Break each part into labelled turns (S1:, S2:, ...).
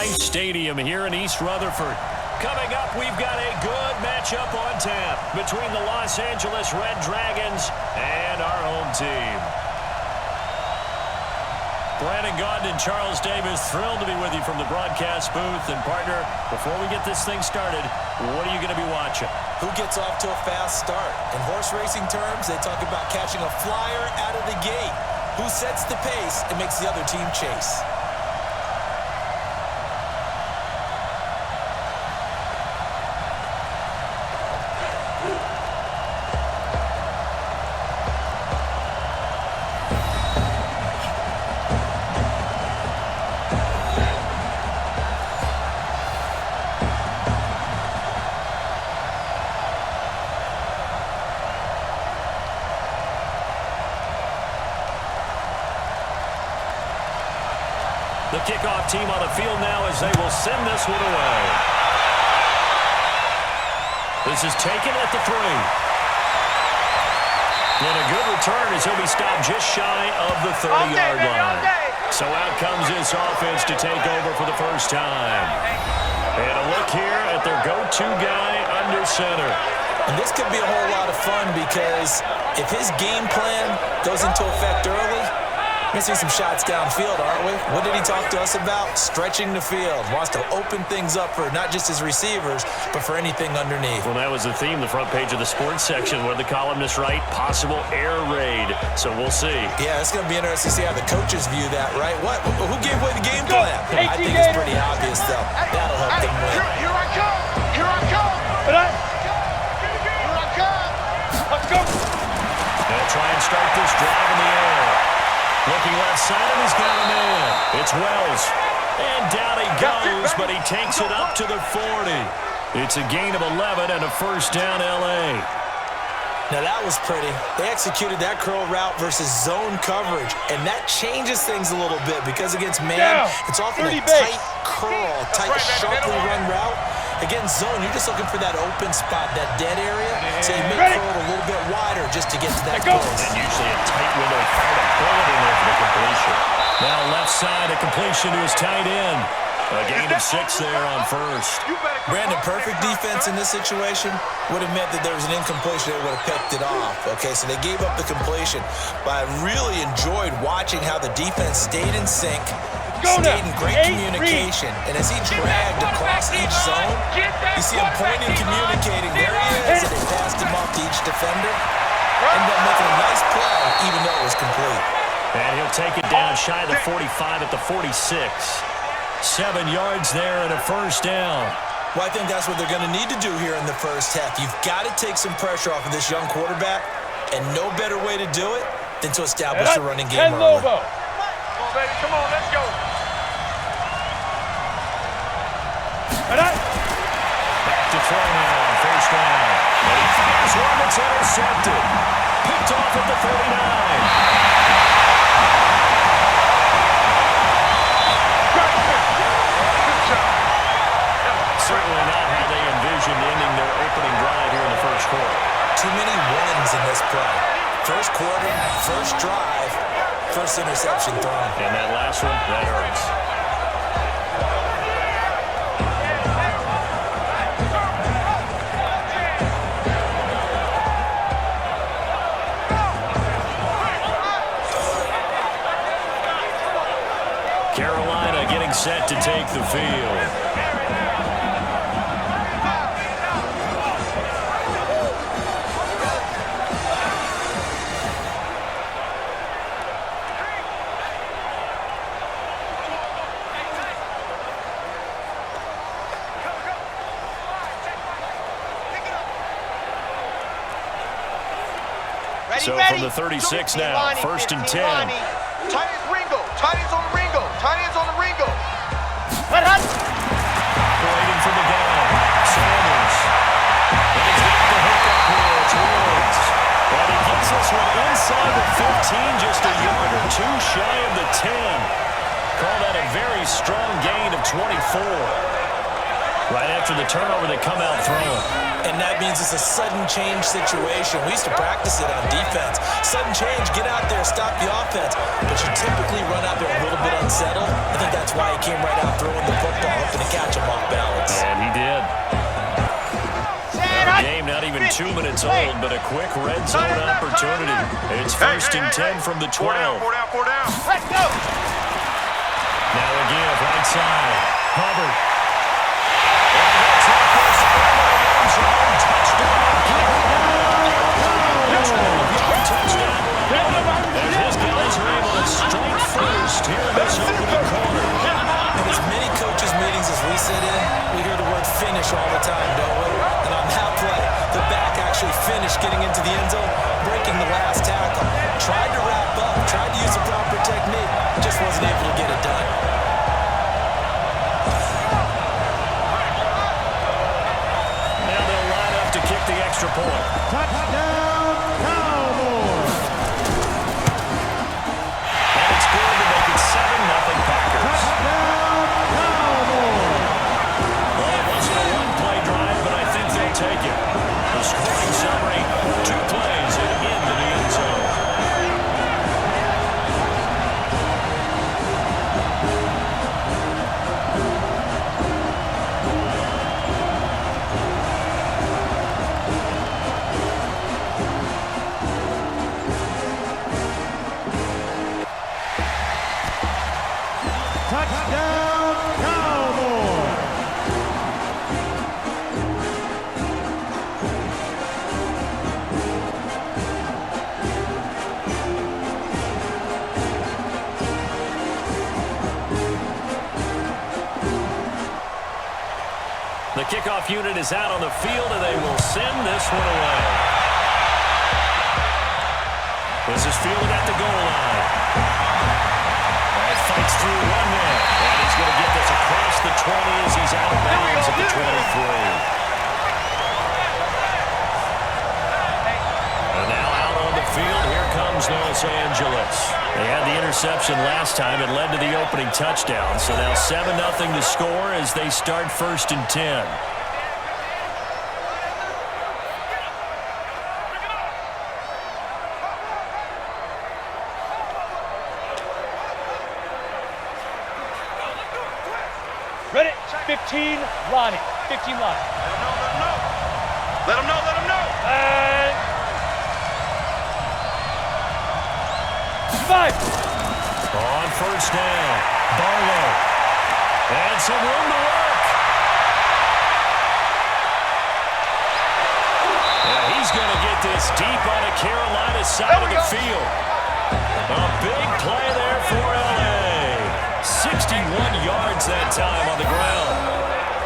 S1: Life Stadium here in East Rutherford. Coming up, we've got a good matchup on tap between the Los Angeles Red Dragons and our home team. Brandon Gaudin and Charles Davis, thrilled to be with you from the broadcast booth. And, partner, before we get this thing started, what are you going to be watching?
S2: Who gets off to a fast start? In horse racing terms, they talk about catching a flyer out of the gate. Who sets the pace and makes the other team chase?
S1: The kickoff team on the field now as they will send this one away. This is taken at the 3. And a good return as he'll be stopped just shy of the 30-yard line. So out comes this offense to take over for the first time. And a look here at their go-to guy under center.
S2: And this could be a whole lot of fun because if his game plan goes into effect early, we're going to see some shots downfield, aren't we? What did he talk to us about? Stretching the field. Wants to open things up for not just his receivers, but for anything underneath.
S1: Well, that was the theme, the front page of the sports section, where the columnists write, possible air raid. So we'll see.
S2: Yeah, it's going to be interesting to see how the coaches view that, right? What? Who gave away the game plan? I think it's pretty obvious, though. That'll help them win.
S3: Here I come. Here I come. Here I come. Let's go.
S1: They'll try and start this drive in the air. Looking left side, and he's got him in. It's Wells. And down he goes, but he takes it up to the 40. It's a gain of 11 and a first down, L.A.
S2: Now, that was pretty. They executed that curl route versus zone coverage, and that changes things a little bit because against man, it's often a tight curl, tight, sharply run route. Against zone, you're just looking for that open spot, that dead area, so you make curl a little bit wider just to get to that place.
S1: And usually a tight window of fire to pull it in there for the completion. Now left side, a completion to his tight end. A gain of 6 there on first.
S2: Brandon, perfect defense in this situation would have meant that there was an incompletion that would have picked it off. Okay, so they gave up the completion, but I really enjoyed watching how the defense stayed in sync, stayed in great communication, and as he dragged across each zone, you see him pointing, communicating. There he is, and they passed him off to each defender. Ended up making a nice play, even though it was complete.
S1: And he'll take it down shy of the 45 at the 46. 7 yards there and a first down.
S2: Well, I think that's what they're going to need to do here in the first half. You've got to take some pressure off of this young quarterback, and no better way to do it than to establish the running game early.
S3: Come on, baby. Come on, let's go.
S1: Back to throw now, first down. And he fires one that's intercepted. Picked off at the 39. Certainly not how they envisioned ending their opening drive here in the first quarter.
S2: Too many ones in this play. First quarter, first drive, first interception thrown.
S1: And that last one, that hurts. Carolina getting set to take the field. So from the 36 now, first and 10.
S3: Tight ends Ringo. Tight ends on the Ringo. Tight ends on the Ringo.
S1: Waiting for the down. Sanders. And he's got the hookup here. It's Woods. And he gets this one inside the 15, just a yard or two shy of the 10. Call that a very strong gain of 24. Right after the turnover, they come out throwing.
S2: And that means it's a sudden change situation. We used to practice it on defense. Sudden change, get out there, stop the offense. But you typically run out there a little bit unsettled. I think that's why he came right out throwing the football, hoping to catch him off balance.
S1: And he did. Our game not even 2 minutes old, but a quick red zone opportunity. It's 1st and 10 from the 12.
S3: 4 down. Let's go.
S1: Now a give, right side. Hubbard. And his guys are able to strike first here in this opening quarter.
S2: In as many coaches' meetings as we sit in, we hear the word finish all the time, don't we? And on that play, the back actually finished getting into the end zone, breaking the last tackle. Tried to wrap up, tried to use the proper technique, just wasn't able to get it done.
S1: Now they'll line up to kick the extra point.
S4: Touchdown, Cowboys!
S1: And it's good to make it 7-0 Packers.
S4: Touchdown, Cowboys!
S1: Well, it wasn't a one-play drive, but I think they'll take it. The scoring summary, 2 plays and into the end zone.
S4: Touchdown, Cowboys!
S1: The kickoff unit is out on the field, and they will send this one away. This is fielded at the goal line. And fights through one man. And he's going to get this across the 20 as he's out of bounds at the 23. And now out on the field, here comes Los Angeles. They had the interception last time. It led to the opening touchdown. So now 7-0 to score as they start 1st and 10.
S5: Ready? 15, Lonnie. 15, Lonnie.
S3: Let him know.
S5: And 5.
S1: On 1st down, Barlow. And some room to work. Yeah, he's going to get this deep on the Carolina side of the field. A big play there for L.A. 61 yards that time on the ground.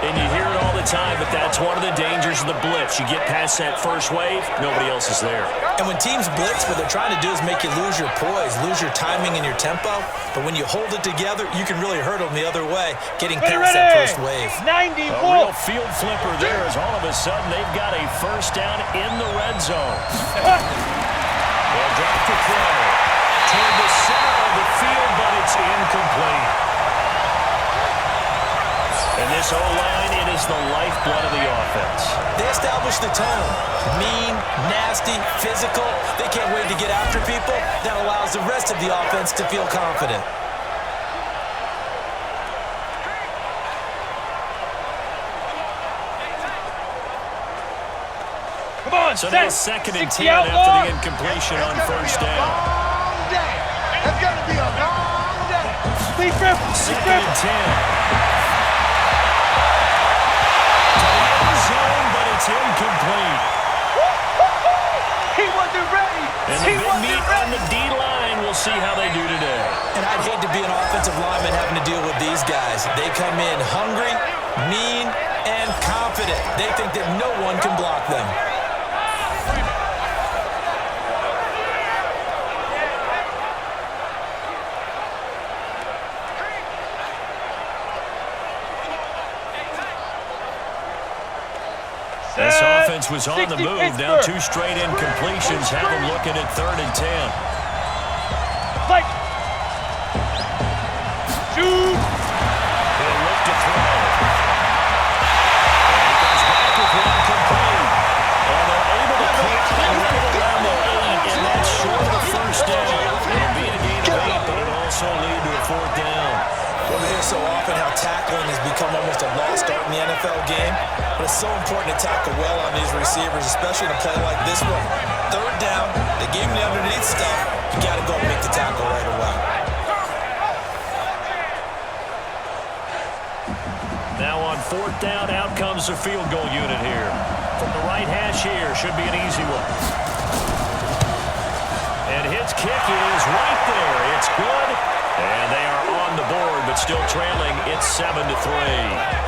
S1: And you hear it all the time, but that's one of the dangers of the blitz. You get past that first wave, nobody else is there.
S2: And when teams blitz, what they're trying to do is make you lose your poise, lose your timing and your tempo. But when you hold it together, you can really hurt them the other way, getting past that first wave.
S5: 90
S1: A real field flipper there as all of a sudden they've got a 1st down in the red zone. They'll drop the throw toward the center of the field, but it's incomplete. And this O-line, it is the lifeblood of the offense.
S2: They establish the tone. Mean, nasty, physical. They can't wait to get after people. That allows the rest of the offense to feel confident.
S5: Come on,
S1: So now 2nd and 10 after the incompletion on 1st down.
S3: It's going to be a long day.
S5: Lead grip.
S1: 2nd and 10. Zone, but it's incomplete.
S5: He wasn't ready.
S1: And the big meat on the D-line, we'll see how they do today.
S2: And I'd hate to be an offensive lineman having to deal with these guys. They come in hungry, mean, and confident. They think that no one can block them.
S1: This offense was on the move. Now 2 straight incompletions have them looking at 3rd and 10.
S5: Fight. Shoot.
S1: He'll look to throw. And he goes back with one complete.
S2: in the NFL game, but it's so important to tackle well on these receivers, especially in a play like this one. Third down, they gave him the underneath stuff. You got to go and make the tackle right away.
S1: Now on fourth down, out comes the field goal unit here. From the right hash here, should be an easy one. And his kick is right there. It's good. And they are on the board, but still trailing. It's 7-3.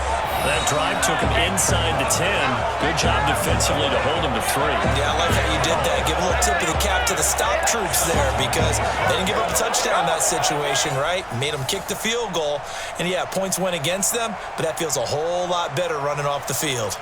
S1: That drive took him inside the 10. Good job defensively to hold him to 3.
S2: Yeah, I like how you did that. Give a little tip of the cap to the stop troops there because they didn't give up a touchdown in that situation, right? Made them kick the field goal. And, yeah, points went against them, but that feels a whole lot better running off the field.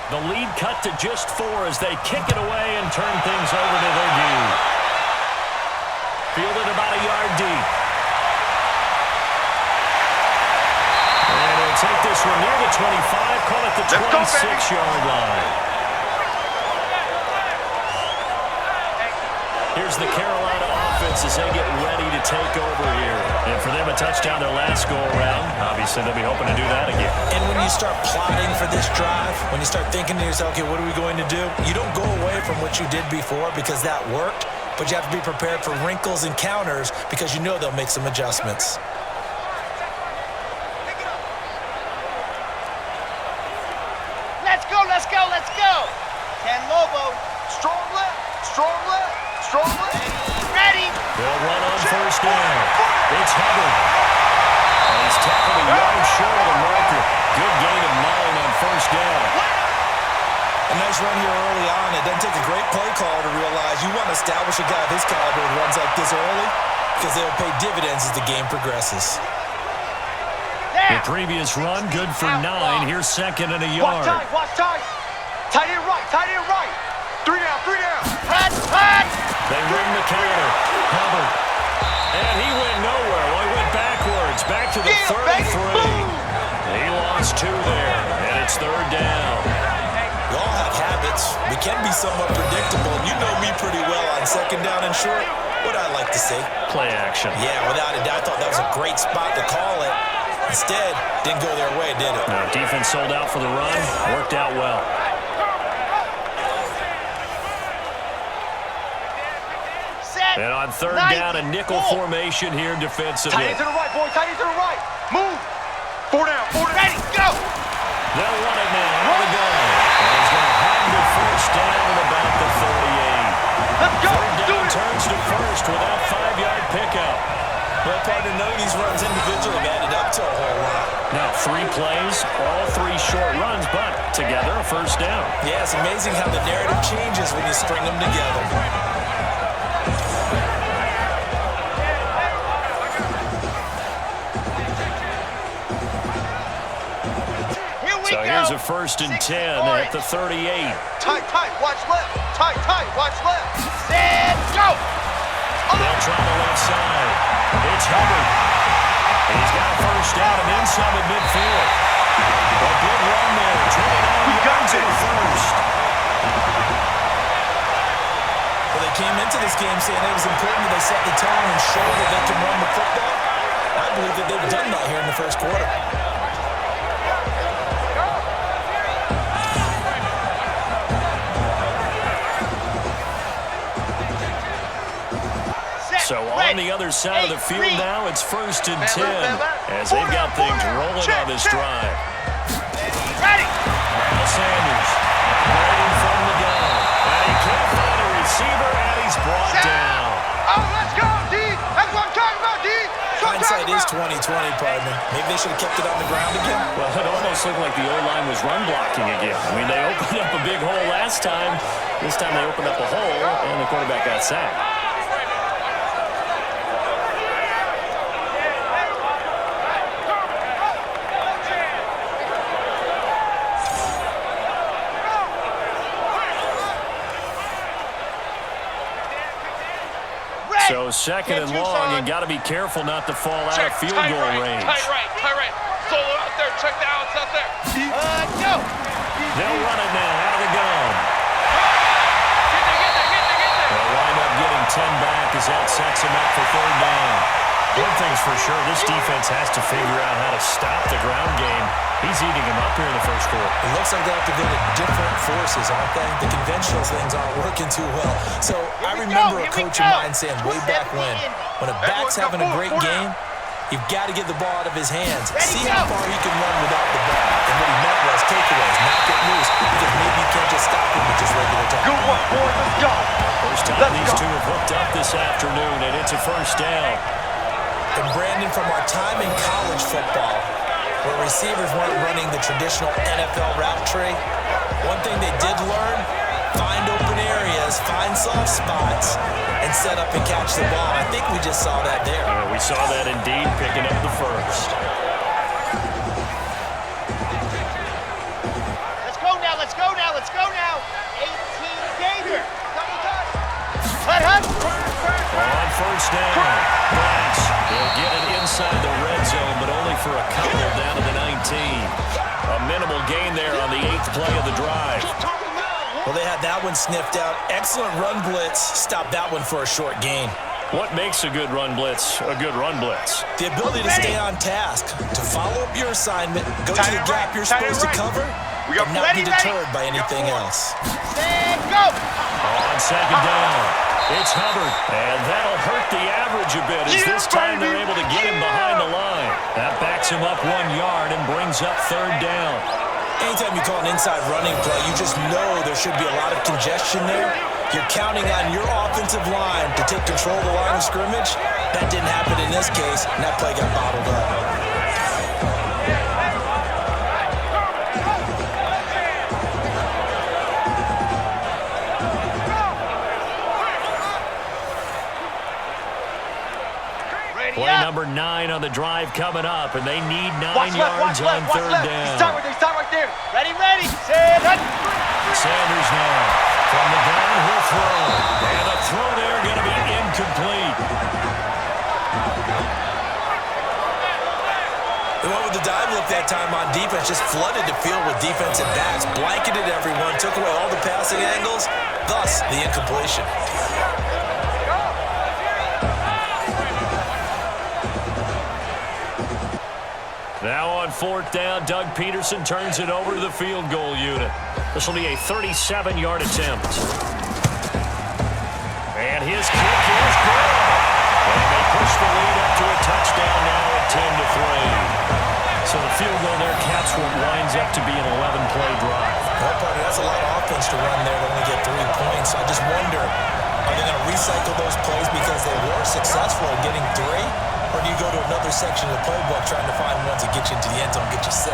S1: The lead cut to just 4 as they kick it away and turn things over to their D. Fielded about a yard deep. And he'll take this one near the 25, call it the 26-yard line. Here's the Carolina offense as they get ready to take over here. And for them, a touchdown their last go-around. Obviously, they'll be hoping to do that again.
S2: And when you start plotting for this drive, when you start thinking to yourself, okay, what are we going to do? You don't go away from what you did before because that worked, but you have to be prepared for wrinkles and counters because you know they'll make some adjustments.
S3: Let's go, let's go, let's go. Ken Lobo. Strong left, strong left, strong left. Ready.
S1: They'll run on first down. It's Hubbard. And he's tackled a yard short of the marker. Good gain of 9 on first down.
S2: A nice run here early on. It doesn't take a great play call to realize you want to establish a guy of his caliber who runs like this early because they'll pay dividends as the game progresses.
S1: The previous run, good for 9. Here's second and a yard.
S5: Watch tight, watch tight. Tight end right, tight end right. 3 down, 3 down.
S3: Run, run.
S1: They ring the counter. Hubbard. And he went nowhere. Well, he went backwards. Back to the 33. He lost 2 there. And it's third down.
S2: We all have habits. We can be somewhat predictable. You know me pretty well on second down and short. What I like to say.
S1: Play action.
S2: Yeah, without a doubt, I thought that was a great spot to call it. Instead, didn't go their way, did it?
S1: No, defense sold out for the run. Worked out well. And on third down, a nickel formation here defensively.
S5: Tight end to the right, boy. Tight end to the right. Move. 4 down, 4 down.
S3: Ready, go.
S1: They'll run it now. Here we go. And he's going to have the first down at about the 38.
S5: Let's go.
S1: Third
S5: Do
S1: down
S5: it.
S1: turns to first with that 5-yard pickup.
S2: Well, partner, none of these runs individually have added up to a whole lot.
S1: Now, 3 plays, all 3 short runs, but together a first down.
S2: Yeah, it's amazing how the narrative changes when you string them together.
S1: So here's a first and 10 at the 38.
S5: Tight, tight. Watch left. Tight, tight. Watch left.
S3: Set, go.
S1: They'll try the left side. It's Hubbard. And he's got a first down and then some at midfield. A good run there. 29 yards in the first.
S2: Well, they came into this game saying it was important that they set the tone and show that they can run the football. I believe that they've done that here in the first quarter.
S1: So on the other side of the field now, it's first and 10 as they've got things rolling on this drive.
S3: Ready.
S1: Sanders waiting from the gun. And he can't find a receiver, and he's brought down.
S5: Oh, let's go, D. That's what I'm talking about, D.
S2: Hindsight is 20/20, partner. Maybe they should have kept it on the ground again.
S1: Well, it almost looked like the O-line was run blocking again. I mean, they opened up a big hole last time. This time they opened up a hole, and the quarterback got sacked. So So second and long, and got to be careful not to fall out of field goal range.
S5: Tight right. Solo out there. Check the outs out there.
S3: Go.
S1: They'll run it now out of the gun. They'll wind up getting 10 back as that sets them up for third down. One thing's for sure, this defense has to figure out how to stop the ground game. He's eating them up here in the first quarter.
S2: It looks like they have to go to different forces, aren't they? The conventional things aren't working too well. So I remember a coach of mine saying way back when a back's having a great game, you've got to get the ball out of his hands. See how far he can run without the ball. And what he meant was takeaways, not get loose, because maybe you can't just stop him with just regular tackle.
S5: Good work, boys. Let's go.
S1: First time these two have hooked up this afternoon, and it's a first down.
S2: And Brandon, from our time in college football, where receivers weren't running the traditional NFL route tree, one thing they did learn, find open areas, find soft spots, and set up and catch the ball. I think we just saw that there.
S1: We saw that indeed, picking up the first.
S3: Let's go now. 18 Gator. Double touch. Hut.
S1: On first down, Bryce will get it inside the red zone, but only for a couple down to the 19. A minimal gain there on the 8th play of the drive.
S2: Well, they had that one sniffed out. Excellent run blitz. Stopped that one for a short gain.
S1: What makes a good run blitz a good run blitz?
S2: The ability to stay on task, to follow up your assignment, go to the gap you're supposed to cover, and not be deterred by anything else.
S3: And go.
S1: On second down, it's Hubbard, and that'll hurt the average a bit as this time they're able to get him behind the line. That backs him up 1 yard and brings up third down.
S2: Anytime you call an inside running play, you just know there should be a lot of congestion there. You're counting on your offensive line to take control of the line of scrimmage. That didn't happen in this case, and that play got bottled up.
S1: Play number 9 on the drive coming up, and they need 9 yards on third down.
S5: Stop right there.
S3: Ready. Set.
S1: Sanders now from the gun, he'll throw. And the throw there going to be incomplete.
S2: They went with the dive look that time on defense, just flooded the field with defensive backs, blanketed everyone, took away all the passing angles, thus the incompletion.
S1: Now on fourth down, Doug Peterson turns it over to the field goal unit. This will be a 37-yard attempt. And his kick is good. And they push the lead up to a touchdown now at 10-3. So the field goal there caps what winds up to be an 11-play drive.
S2: Well, buddy, that's a lot of offense to run there to only get 3 points. I just wonder, are they going to recycle those plays because they were successful in getting 3? Or do you go to another section of the playbook trying to find ones that get you into the end zone, get you 6?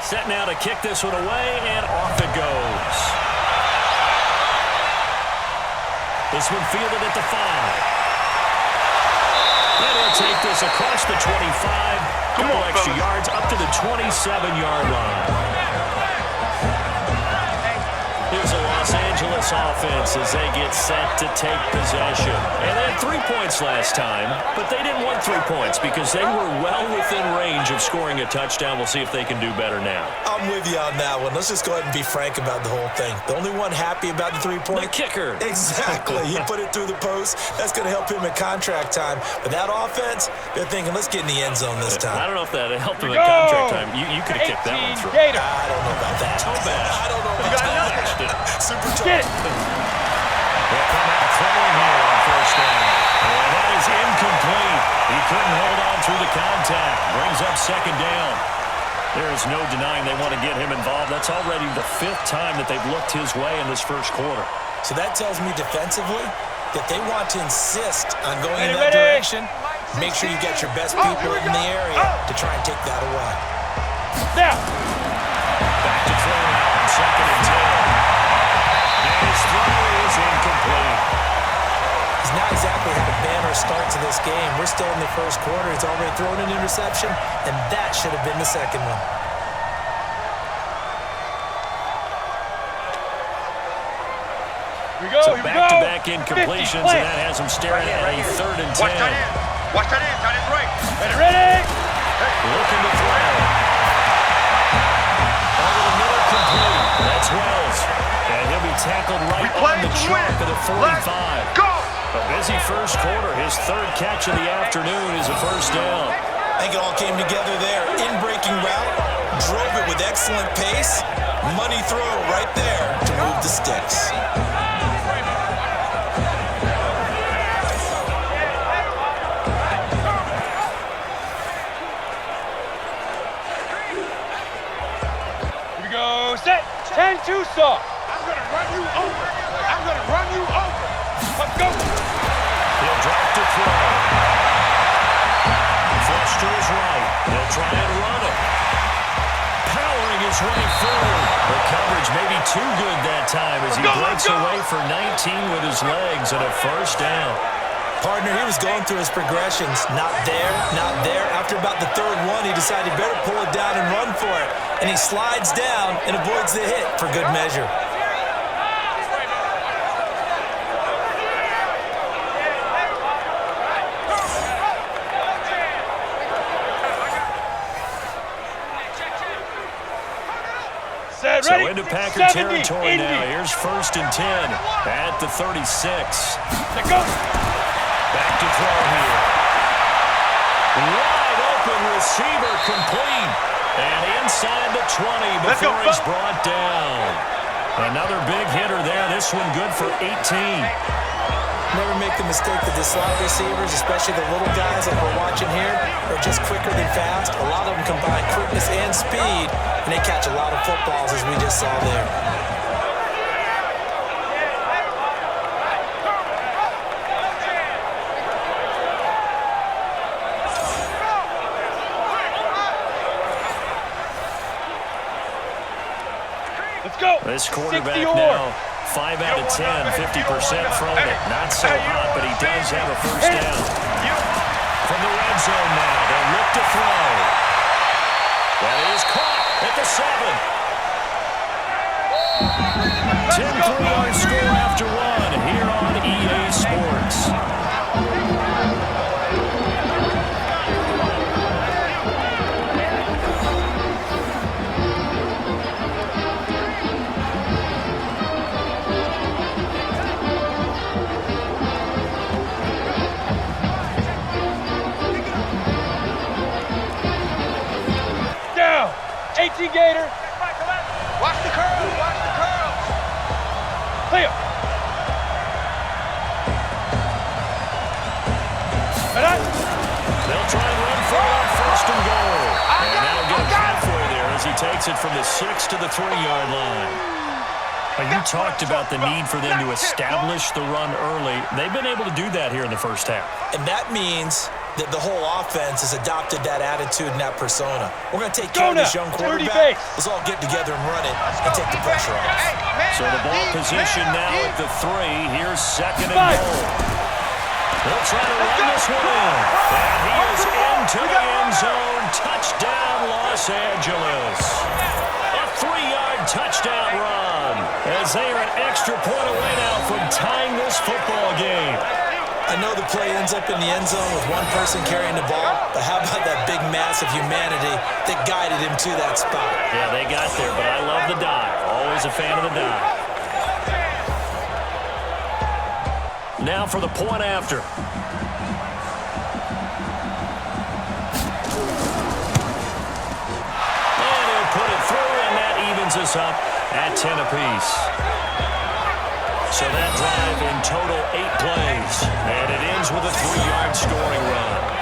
S1: Set now to kick this one away, and off it goes. This one fielded at the 5. And he'll take this across the 25. Couple extra yards up to the 27-yard line. Here's a Los Angeles offense as they get set to take possession. And they had 3 points last time, but they didn't want 3 points because they were well within range of scoring a touchdown. We'll see if they can do better now.
S2: I'm with you on that one. Let's just go ahead and be frank about the whole thing. The only one happy about the 3-point?
S1: The kicker.
S2: Exactly. He put it through the post. That's going to help him in contract time. But that offense, they're thinking, let's get in the end zone this time.
S1: I don't know if that helped him in contract time. You could have kicked that one through.
S2: I don't know about that.
S1: Toe bash.
S2: I don't know about that. Super tough.
S3: Get it.
S1: They'll come out throwing here on first down. And that is incomplete. He couldn't hold on through the contact. Brings up second down. There is no denying they want to get him involved. That's already the 5th time that they've looked his way in this first quarter.
S2: So that tells me defensively that they want to insist on going in that direction. Make sure you get your best people in the area to try and take that away.
S3: Now.
S1: Back to throw now. second and 10. And his throw is incomplete.
S2: He's not exactly had a banner start to this game. We're still in the first quarter. He's already thrown an interception, and that should have been the second one.
S5: Here we go,
S1: So
S5: here we go.
S1: back-to-back incompletions,
S5: 50,
S1: and that has him staring at a third and 10.
S5: Watch that in. Watch that in. Tight end right. Ready.
S1: Looking to throw. Over the middle, complete. That's Wells. And he'll be tackled right on the chalk of the 45.
S5: Let's go.
S1: A busy first quarter. His third catch of the afternoon is a first down.
S2: I think it all came together there. In-breaking route, drove it with excellent pace. Money throw right there to move the sticks.
S5: Here we go. Set. 10-2 saw. I'm going to run you over. I'm going to run you over. Let's go.
S1: He'll drop to throw. Flush to his right. They'll try and run it. Powering his way forward. The coverage may be too good that time as he breaks away for 19 with his legs and a first down.
S2: Partner, he was going through his progressions. Not there, not there. After about the third one, he decided he better pull it down and run for it. And he slides down and avoids the hit for good measure.
S1: So into Packer territory now. Here's first and 10 at the 36.
S5: Let go.
S1: Back to throw here. Wide open receiver complete. And inside the 20 before he's brought down. Another big hitter there. This one good for 18.
S2: Never make the mistake that the slot receivers, especially the little guys like we're watching here, are just quicker than fast. A lot of them combine quickness and speed, and they catch a lot of footballs, as we just saw there.
S5: Let's go.
S1: This quarterback now, 5 out of 10, 50% from it. Not so hot, but he does have a first down. From the red zone now, they'll look to throw. That is caught at the 7. 10-3 score after one here on EA Sports.
S5: Down. 18 Gator. Watch the curl. Watch the curl. Clear.
S1: They'll try and run for it, first and goal. And now get him halfway there as he takes it from the 6 to the 3-yard line. Now, you talked about the need for them to establish the run early. They've been able to do that here in the first half.
S2: And that means that the whole offense has adopted that attitude and that persona. We're going to take care of this young quarterback. Let's all get together and run it and take the pressure off.
S1: So the ball position now at the 3. Here's second and goal. They'll try to run this one in. And he is into the end zone. Touchdown, Los Angeles. A 3-yard touchdown run as they are an extra point away now from tying this football game.
S2: I know the play ends up in the end zone with one person carrying the ball, but how about that big mass of humanity that guided him to that spot?
S1: Yeah, they got there, but I love the dive. Always a fan of the dive. Now for the point after. And he'll put it through, and that evens us up at 10 apiece. So that drive in total 8 plays, and it ends with a 3-yard scoring run.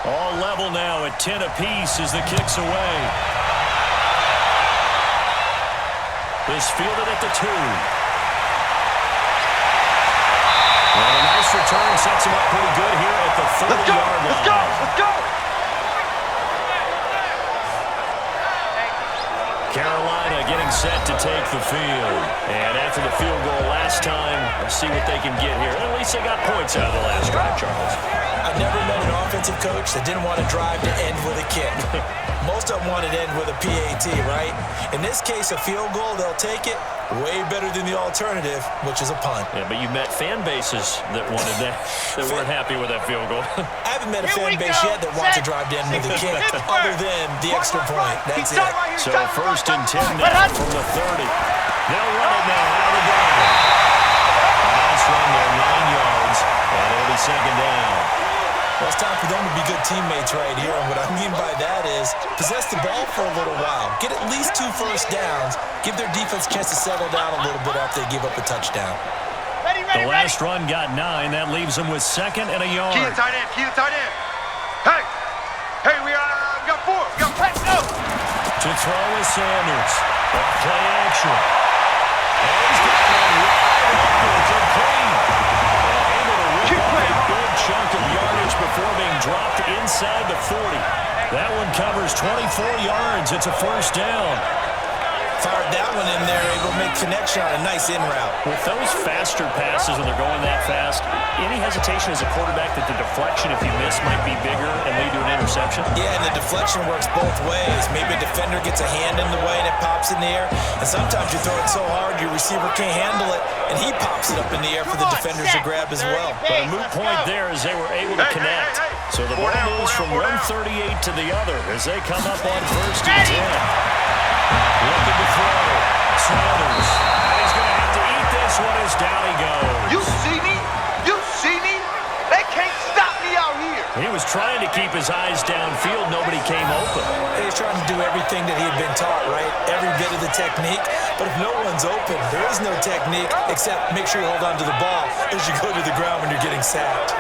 S1: All level now at 10 apiece as the kick's away. Is fielded at the 2. And a nice return sets him up pretty good here at the 30-yard line.
S5: Let's go! Let's go!
S1: Carolina getting set to take the field. And after the field goal last time, let's see what they can get here. At least they got points out of the last drive, Charles.
S2: I've never met an offensive coach that didn't want to drive to end with a kick. Most of them wanted to end with a PAT, right? In this case, a field goal, they'll take it. Way better than the alternative, which is a punt.
S1: Yeah, but you met fan bases that wanted that weren't happy with that field goal.
S2: I haven't met a fan base yet that wants to drive to end with a kick other than the extra point. That's it.
S1: So 1st and 10 now from the 30. They'll run it now out of the game. Nice run there, 9 yards, and it'll be 2nd down.
S2: Well, it's time for them to be good teammates right here, and what I mean by that is possess the ball for a little while, get at least 2 first downs, give their defense a chance to settle down a little bit after they give up a touchdown.
S1: The last run got 9. That leaves them with 2nd and a yard.
S5: Key tight end, key tight end. Hey, we got 4. We got 5. No.
S1: To throw is Sanders. Play action. And he's got one right over to clean. Able to rip off a big chunk of yardage before being dropped inside the 40. That one covers 24 yards. It's a 1st down.
S2: Fired that one in there, able to make connection on a nice in route.
S1: With those faster passes when they're going that fast, any hesitation as a quarterback that the deflection, if you miss, might be bigger and lead to an interception?
S2: Yeah, and the deflection works both ways. Maybe a defender gets a hand in the way and it pops in the air. And sometimes you throw it so hard your receiver can't handle it, and he pops it up in the air for the defenders to grab as well.
S1: But a moot point there as they were able to connect. So the ball moves from 138 to the other as they come up on 1st and 10. Looking to throw. Sanders. And he's going to have to eat this one as down he goes.
S5: You see me? You see me? They can't stop me out here.
S1: He was trying to keep his eyes downfield. Nobody came open.
S2: He was trying to do everything that he had been taught, right? Every bit of the technique. But if no one's open, there is no technique except make sure you hold on to the ball as you go to the ground when you're getting sacked.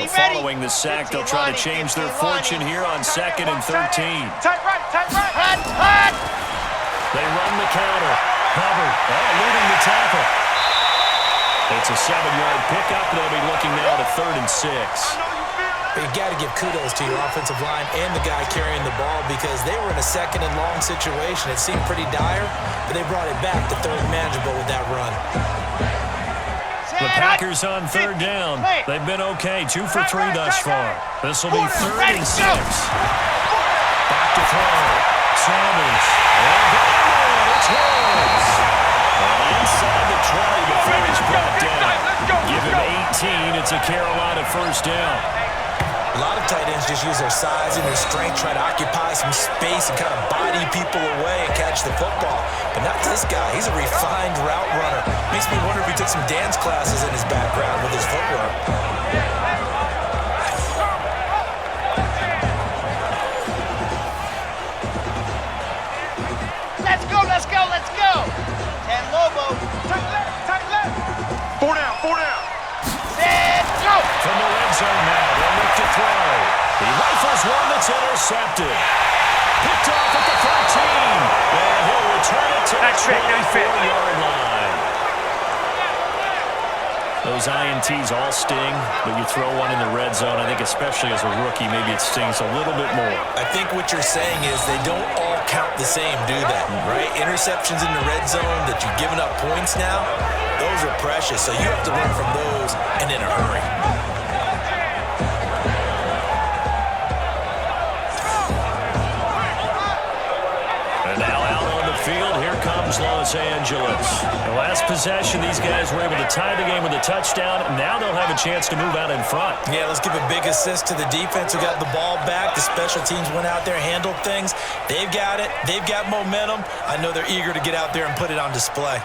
S1: Following the sack, they'll try to change their fortune here on 2nd and 13.
S5: Tight right.
S3: Hut.
S1: They run the counter. Hubbard, eluding the tackle. It's a 7-yard pickup. They'll be looking now to 3rd and 6.
S2: But you got to give kudos to your offensive line and the guy carrying the ball because they were in a 2nd and long situation. It seemed pretty dire, but they brought it back to 3rd and manageable with that run.
S1: The Packers on 3rd down. They've been okay, 2 for 3 thus far. This will be 3rd and 6. Back to throw. Sanders. And it's his. And inside the 20 before he's brought down. Give him 18. It's a Carolina 1st down.
S2: A lot of tight ends just use their size and their strength, try to occupy some space and kind of body people away and catch the football. But not this guy. He's a refined route runner. Makes me wonder if he took some dance classes in his background with his footwork.
S3: Let's go. 10 Lobo.
S5: Tight left. 4 down.
S3: Set, go.
S1: From the red zone now, they'll look to throw. He rifles one that's intercepted. Picked off at the 13. And he'll return it to the 24-yard line. Those INTs all sting, but you throw one in the red zone, I think especially as a rookie, maybe it stings a little bit more.
S2: I think what you're saying is they don't all count the same, do they? Right? Interceptions in the red zone that you've given up points now, those are precious. So you have to learn from those and in a hurry.
S1: And now out on the field, here comes Los Angeles. The last possession, these guys were able to tie the game with a touchdown. Now they'll have a chance to move out in front.
S2: Yeah, let's give a big assist to the defense who got the ball back. The special teams went out there, handled things. They've got it. They've got momentum. I know they're eager to get out there and put it on display.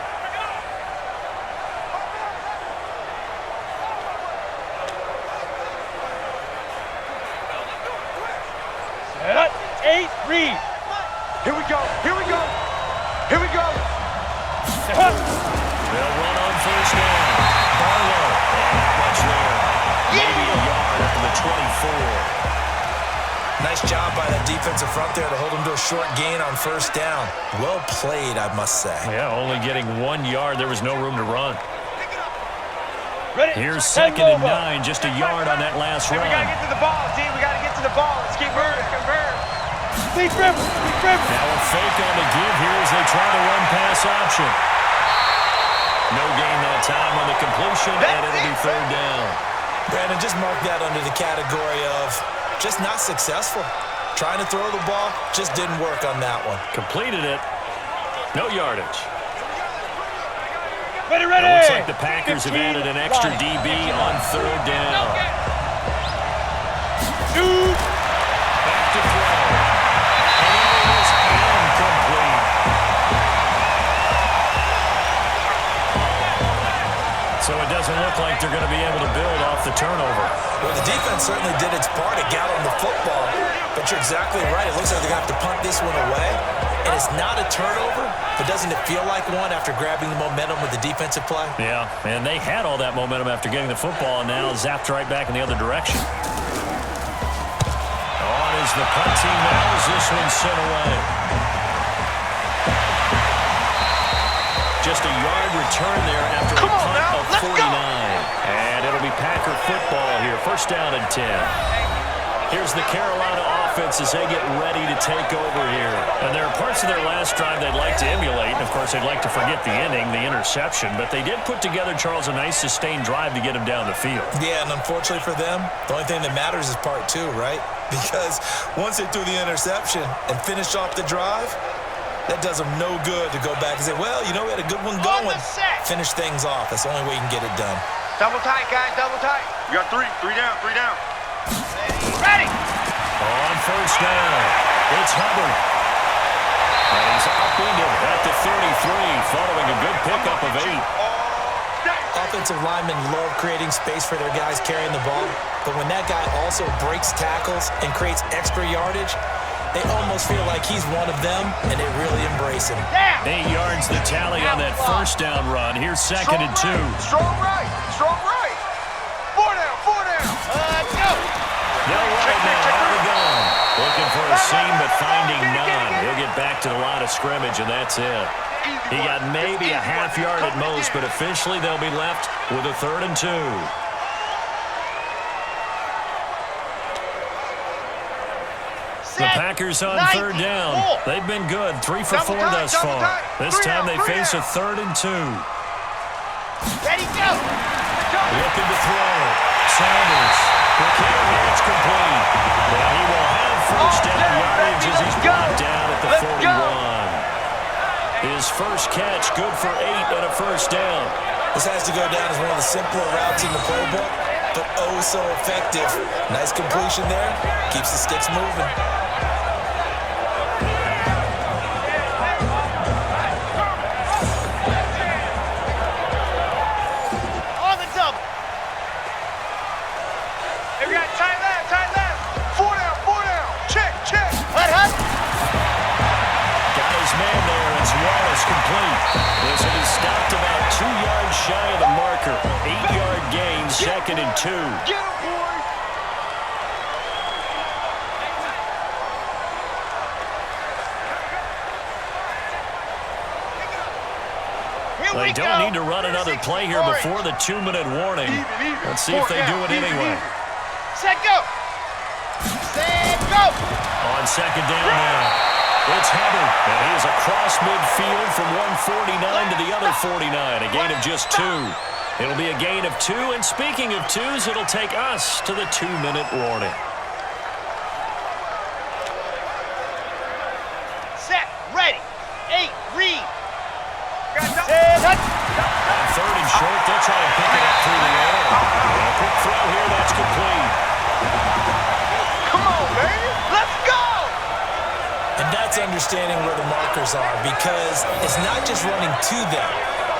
S5: 8, read. Here we go. Here we go. Here we go.
S1: They'll run on first down. Barlow. And not much there. Maybe a yard up to the 24.
S2: Nice job by that defensive front there to hold him to a short gain on first down. Well played, I must say.
S1: Yeah, only getting 1 yard. There was no room to run.
S5: Ready?
S1: Here's 2nd and 9, just a yard on that last run.
S5: We got to get to the ball, D. We got to get to the ball. Let's keep moving. Convert. Deep river. Deep river.
S1: Now a fake on the give here as they try the run-pass option. No gain that time on the completion, and it'll be 3rd down.
S2: Brandon, just mark that under the category of just not successful. Trying to throw the ball, just didn't work on that one.
S1: Completed it. No yardage.
S5: Ready,
S1: It
S5: ready.
S1: looks like the Packers have added an extra DB on 3rd down. Back to throw. And it is incomplete. So it doesn't look like they're going to be able to build off the turnover.
S2: Well, the defense certainly did its part to get on the football, but you're exactly right. It looks like they're going to have to punt this one away, and it's not a turnover, but doesn't it feel like one after grabbing the momentum with the defensive play?
S1: Yeah, and they had all that momentum after getting the football, and now zapped right back in the other direction. On is the punt team now as this one's sent away. Just a yard return there after a punt of 49. And it'll be Packer football here. 1st down and 10. Here's the Carolina offense as they get ready to take over here. And there are parts of their last drive they'd like to emulate. And, of course, they'd like to forget the inning, the interception. But they did put together, Charles, a nice sustained drive to get them down the field.
S2: Yeah, and unfortunately for them, the only thing that matters is part 2, right? Because once they threw the interception and finished off the drive, that does them no good to go back and say, well, you know, we had a good one going. Finish things off. That's the only way you can get it done.
S3: Double tight, guys, double tight.
S5: You got 3. 3 down, 3 down.
S3: Ready.
S1: On first down, it's Hubbard. And he's upended at the 33, following a good pickup of 8.
S2: Offensive linemen love creating space for their guys carrying the ball, but when that guy also breaks tackles and creates extra yardage, they almost feel like he's one of them, and they really embrace him.
S1: 8 yards the tally on that first down run. Here's 2nd and 2.
S5: Strong right. Strong right. 4 down. 4 down.
S3: Let's go.
S1: They'll run it now. Out of the gun. Looking for a seam, but finding none. He'll get back to the line of scrimmage, and that's it. He got maybe a half yard at most, but officially they'll be left with a 3rd and 2. The Packers on 3rd down. They've been good. 3 for 4 thus far. This time they face a 3rd and 2.
S3: Ready, go.
S1: Looking to throw. Sanders. The catch complete. Well, he will have first down yardage as he's brought down at the 41. His first catch, good for 8 and a first down.
S2: This has to go down as one of the simpler routes in the playbook, but oh so effective. Nice completion there. Keeps the sticks moving.
S3: On the double.
S5: Hey, we got tight left, tight left. 4 down, 4 down. Check, check.
S3: Hut.
S1: Got his man there. It's Wallace complete. This one is stopped about 2 yards shy of the marker. 8-yard gain, 2nd and 2.
S5: Get him, boy.
S1: They don't need to run another play here before the 2-minute warning. Let's see if they do it anyway.
S3: Set, go. Set, go.
S1: On 2nd down now. It's Hubbard, and he is across midfield from 149 to the other 49, a gain of just 2. It'll be a gain of 2, and speaking of 2s, it'll take us to the 2-minute warning.
S3: Set, ready. 8, read.
S5: Set,
S3: Hut.
S1: On 3rd and short, they'll try and pick it up through the air. And a quick throw here, that's complete.
S5: come on, baby. Let's go.
S2: And that's understanding where the markers are, because it's not just running to them,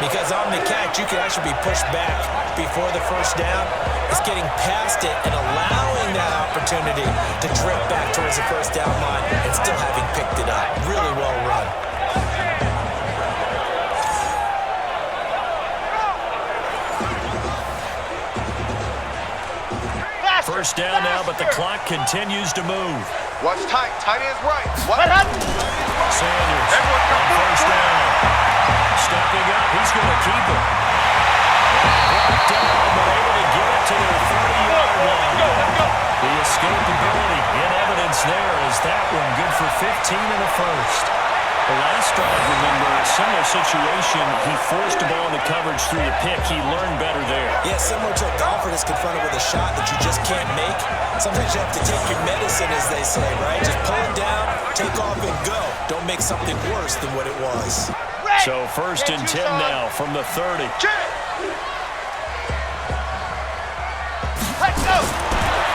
S2: Because on the catch, you can actually be pushed back before the first down. It's getting past it and allowing that opportunity to drift back towards the first down line and still having picked it up. Really well run.
S1: First down now, but the clock continues to move.
S3: Watch tight. Tight end's right.
S1: Sanders on first down. Stepping up. He's going to keep it. Brought down, but able to get it to their 30-yard line. The escapability in evidence there is that one good for 15 in the first. The last drive, remember, similar situation. He forced the ball into coverage through the pick. He learned better there.
S2: Yeah, similar to a golfer that's confronted with a shot that you just can't make. Sometimes you have to take your medicine, as they say, right? Just pull it down, take off, and go. Don't make something worse than what it was.
S1: So first and 10 now from the 30.
S3: Let's go.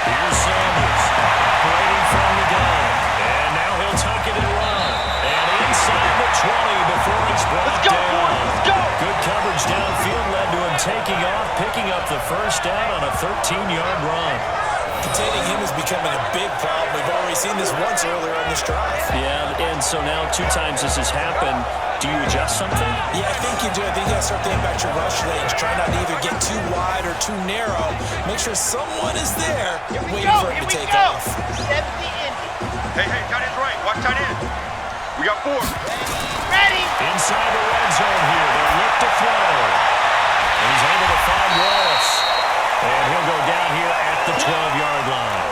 S1: Here's Sanders operating from the gun. And now he'll tuck it and run. And inside the 20 before he's brought down.
S3: Let's go.
S1: Good coverage downfield led to him taking off, picking up the first down on a 13-yard run.
S2: Containing him is becoming a big problem. We've already seen this once earlier on this drive.
S1: Yeah, and so now 2 times this has happened. Do you adjust something?
S2: Yeah, I think you do. I think you got to start thinking about your rush lanes. Try not to either get too wide or too narrow. Make sure someone is there waiting for him to take off.
S3: 70 Indy. Hey, tight end's right. Watch tight end. We got 4. Ready.
S1: Inside the red zone here. They look to throw. And he's able to find Wallace. And he'll go down here at the 12-yard line.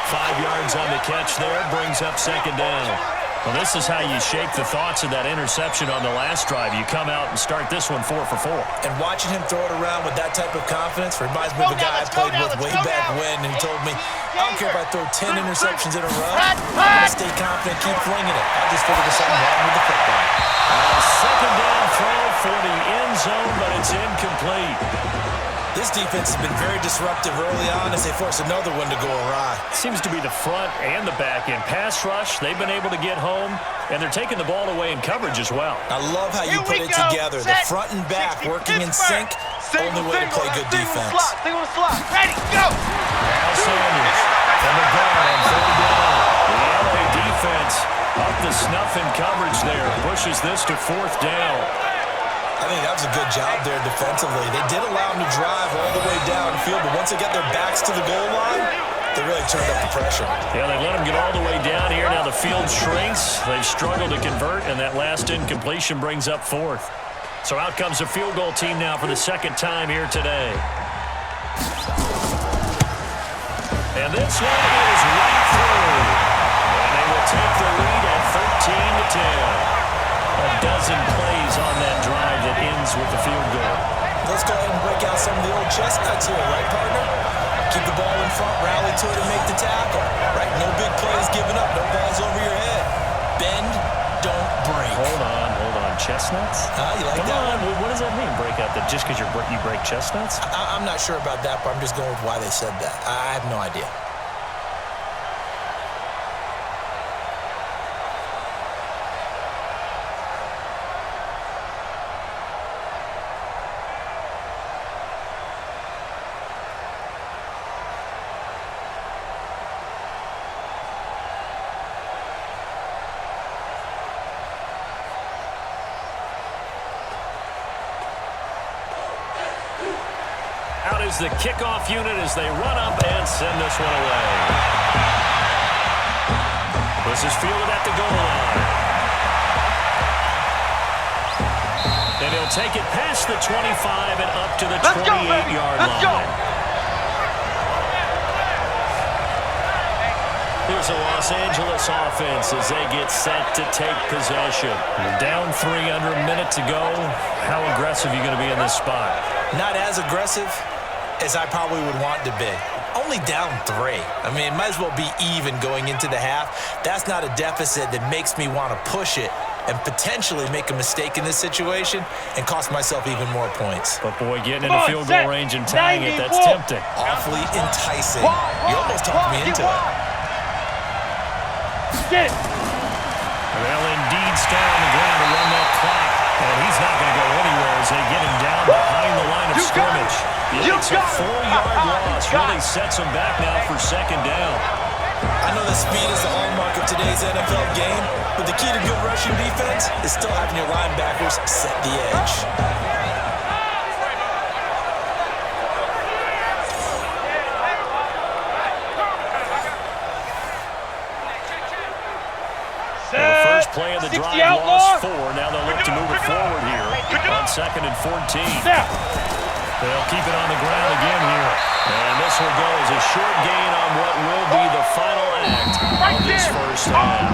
S1: 5 yards on the catch there. Brings up second down. Well, this is how you shake the thoughts of that interception on the last drive. You come out and start this one 4 for 4.
S2: And watching him throw it around with that type of confidence reminds me of a guy I played with way back when who told me, I don't care if I throw 10 interceptions in a row. I gotta stay confident, keep flinging it. I just figured there's something wrong with the football.
S1: Second down throw for the end zone, but it's incomplete.
S2: This defense has been very disruptive early on as they force another one to go awry.
S1: Seems to be the front and the back end. Pass rush, they've been able to get home, and they're taking the ball away in coverage as well.
S2: I love how you put it together. The front and back working in sync. Only way to play good defense.
S3: Single slot. Ready, go.
S1: Now Sanders from the gun on third down. The LA defense up the snuff in coverage there. Pushes this to fourth down.
S2: I think that was a good job there defensively. They did allow them to drive all the way downfield, but once they got their backs to the goal line, they really turned up the pressure.
S1: Yeah, they let them get all the way down here. Now the field shrinks. They've struggled to convert, and that last incompletion brings up fourth. So out comes the field goal team now for the second time here today. And this one is right through. And they will take the lead at 13-10. A dozen plays on that drive that ends with the field goal.
S2: Let's go ahead and break out some of the old chestnuts here, right, partner? Keep the ball in front, rally to it, and make the tackle. Right? No big plays given up, no balls over your head. Bend, don't break.
S1: Hold on. Chestnuts?
S2: You like that?
S1: Come on, what does that mean, break out? That just because you break chestnuts?
S2: I'm not sure about that, but I'm just going with why they said that. I have no idea.
S1: The kickoff unit as they run up and send this one away. This is fielded at the goal line. And he'll take it past the 25 and up to the 28-yard line. Here's a Los Angeles offense as they get set to take possession. Down 3 under a minute to go. How aggressive are you going to be in this spot?
S2: Not as aggressive as I probably would want to be. Only down 3. I mean, it might as well be even going into the half. That's not a deficit that makes me want to push it and potentially make a mistake in this situation and cost myself even more points.
S1: But boy, getting into field goal range and tying it, that's tempting.
S2: Awfully enticing. You almost talked me into it.
S5: Get it.
S1: They'll indeed stay on the ground to run that clock. And he's not going to go anywhere as they get him scrimmage. It's a 4-yard loss. Really sets them back now for second down.
S2: I know that speed is the hallmark of today's NFL game, but the key to good rushing defense is still having your linebackers set the edge.
S1: The first play of the drive lost 4. Now they'll look to move it forward here on 2nd and 14. They'll keep it on the ground again here. And this will go as a short gain on what will be the final act of this first half.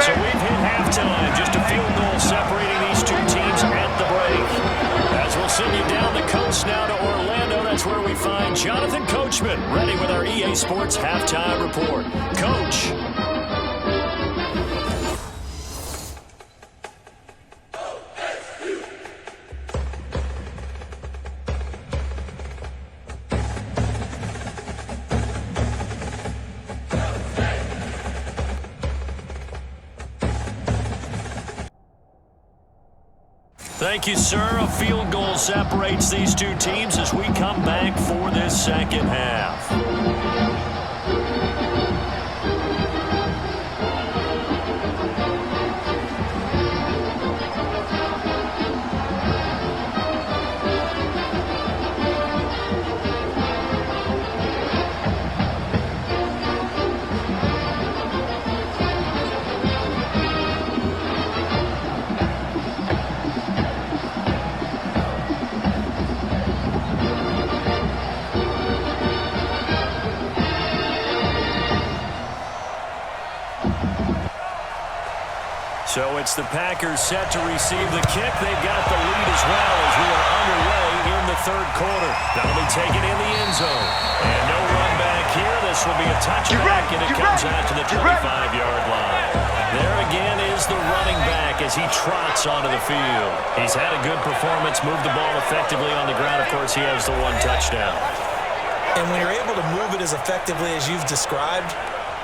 S1: So we've hit halftime. Just a field goal separating these two teams at the break. As we'll send you down the coast now to Orlando, that's where we find Jonathan Coachman ready with our EA Sports Halftime Report. Coach. Thank you, sir. A field goal separates these two teams as we come back for this second half. So it's the Packers set to receive the kick. They've got the lead as well as we are underway in the third quarter. That'll be taken in the end zone. And no run back here. This will be a touchback, and it comes out to the 25-yard line. There again is the running back as he trots onto the field. He's had a good performance, moved the ball effectively on the ground. Of course, he has the 1 touchdown.
S2: And when you're able to move it as effectively as you've described,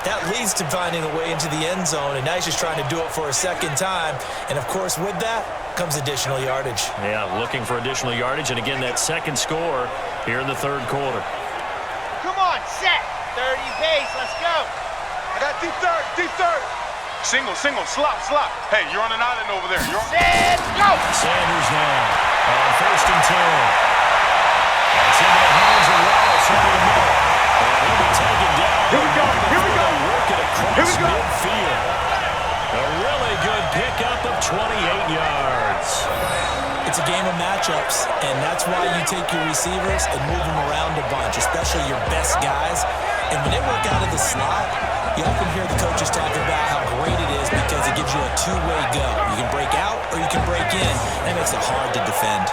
S2: that leads to finding a way into the end zone, and now he's just trying to do it for a second time. And, of course, with that comes additional yardage.
S1: Yeah, looking for additional yardage. And, again, that second score here in the third quarter.
S3: Come on, set. 30 pace. Let's go.
S5: I got deep third. Single, slop. Hey, you're on an island over there.
S3: Set, go.
S1: Sanders now on 1st and 10. That's into the hands of Wallace over the middle. And he'll be taken down.
S5: Here we go.
S1: Work it across midfield. A really good pickup of 28 yards.
S2: It's a game of matchups, and that's why you take your receivers and move them around a bunch, especially your best guys. And when they work out of the slot, you often hear the coaches talk about how great it is because it gives you a two-way go. You can break out or you can break in. That makes it hard to defend.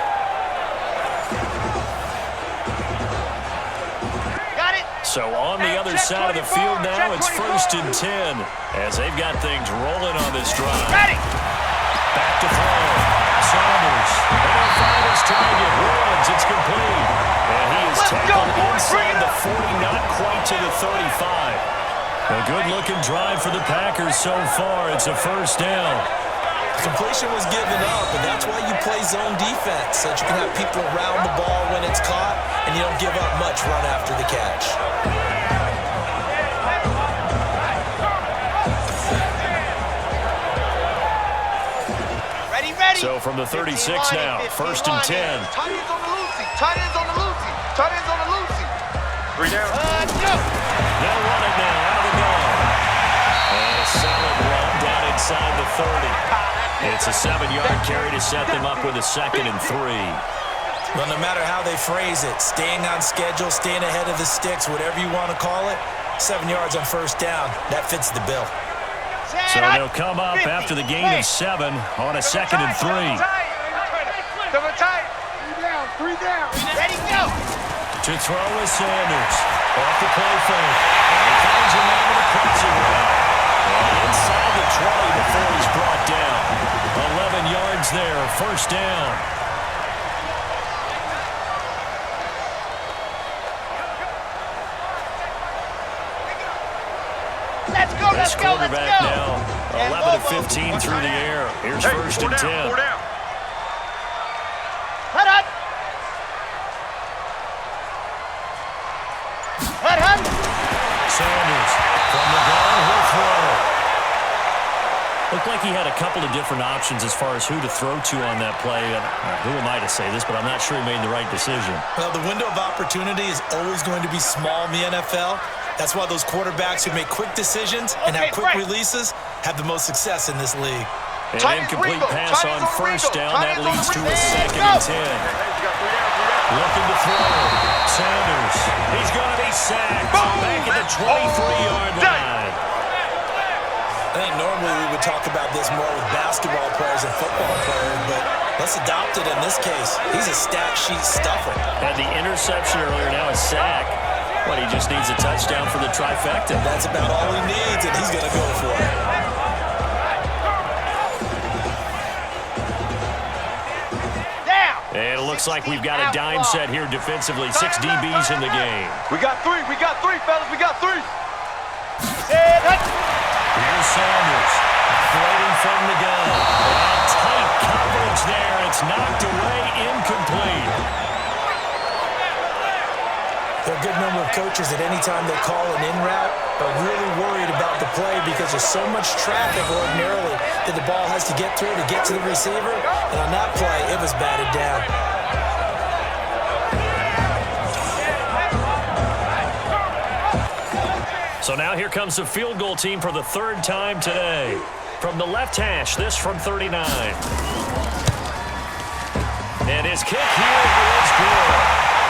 S1: So on the other side of the field now, it's 1st and 10 as they've got things rolling on this drive.
S3: Ready.
S1: Back to throw. Saunders. And he'll find his target. Woods. It's complete. And he is tackled inside the 40, not quite to the 35. A good-looking drive for the Packers so far. It's a first down.
S2: Completion was given up, and that's why you play zone defense, so that you can have people around the ball when it's caught, and you don't give up much run after the catch.
S3: Ready.
S1: So from the 36 now, 1st and 10.
S5: Tight ends on the loosey. 3 down.
S3: Go.
S1: They'll run it now out of the gun. And a solid run down inside the 30. It's a 7-yard carry to set them up with a 2nd and 3.
S2: Well, no matter how they phrase it, staying on schedule, staying ahead of the sticks, whatever you want to call it, 7 yards on first down, that fits the bill.
S1: So they'll come up after the gain of 7 on a 2nd and 3.
S5: 3 down.
S3: Ready, go.
S1: To throw is Sanders. Off the play fake. And he finds a man in the crossing route. And inside the 20 before he's brought down. 11 yards there, first down. This quarterback now, 11 of 15 through the air. Here's 1st and 10.
S5: 4 down.
S3: Cut up.
S1: Sanders from the gun will throw. Looked like he had a couple of different options as far as who to throw to on that play. Who am I to say this, but I'm not sure he made the right decision.
S2: Well, the window of opportunity is always going to be small in the NFL. That's why those quarterbacks who make quick decisions and have quick releases have the most success in this league.
S1: An incomplete pass on first down. That leads to a 2nd and 10. Looking to throw. Sanders. He's going to be sacked. Back at the 23-yard line.
S2: I think normally we would talk about this more with basketball players and football players, but let's adopt it in this case. He's a stat sheet stuffer.
S1: Had the interception earlier, now a sack. But he just needs a touchdown for the trifecta.
S2: That's about all he needs, and he's going to go for it.
S1: And it looks like we've got a dime set here defensively. 6 DBs in the game.
S5: We got three, fellas, we got three.
S1: Here's Sanders, operating from the gun. And tight coverage there. It's knocked away, incomplete.
S2: There are a good number of coaches that any time they call an in route are really worried about the play because there's so much traffic ordinarily that the ball has to get through to get to the receiver. And on that play, it was batted down.
S1: So now here comes the field goal team for the 3rd time today. From the left hash, this from 39. And his kick here is good.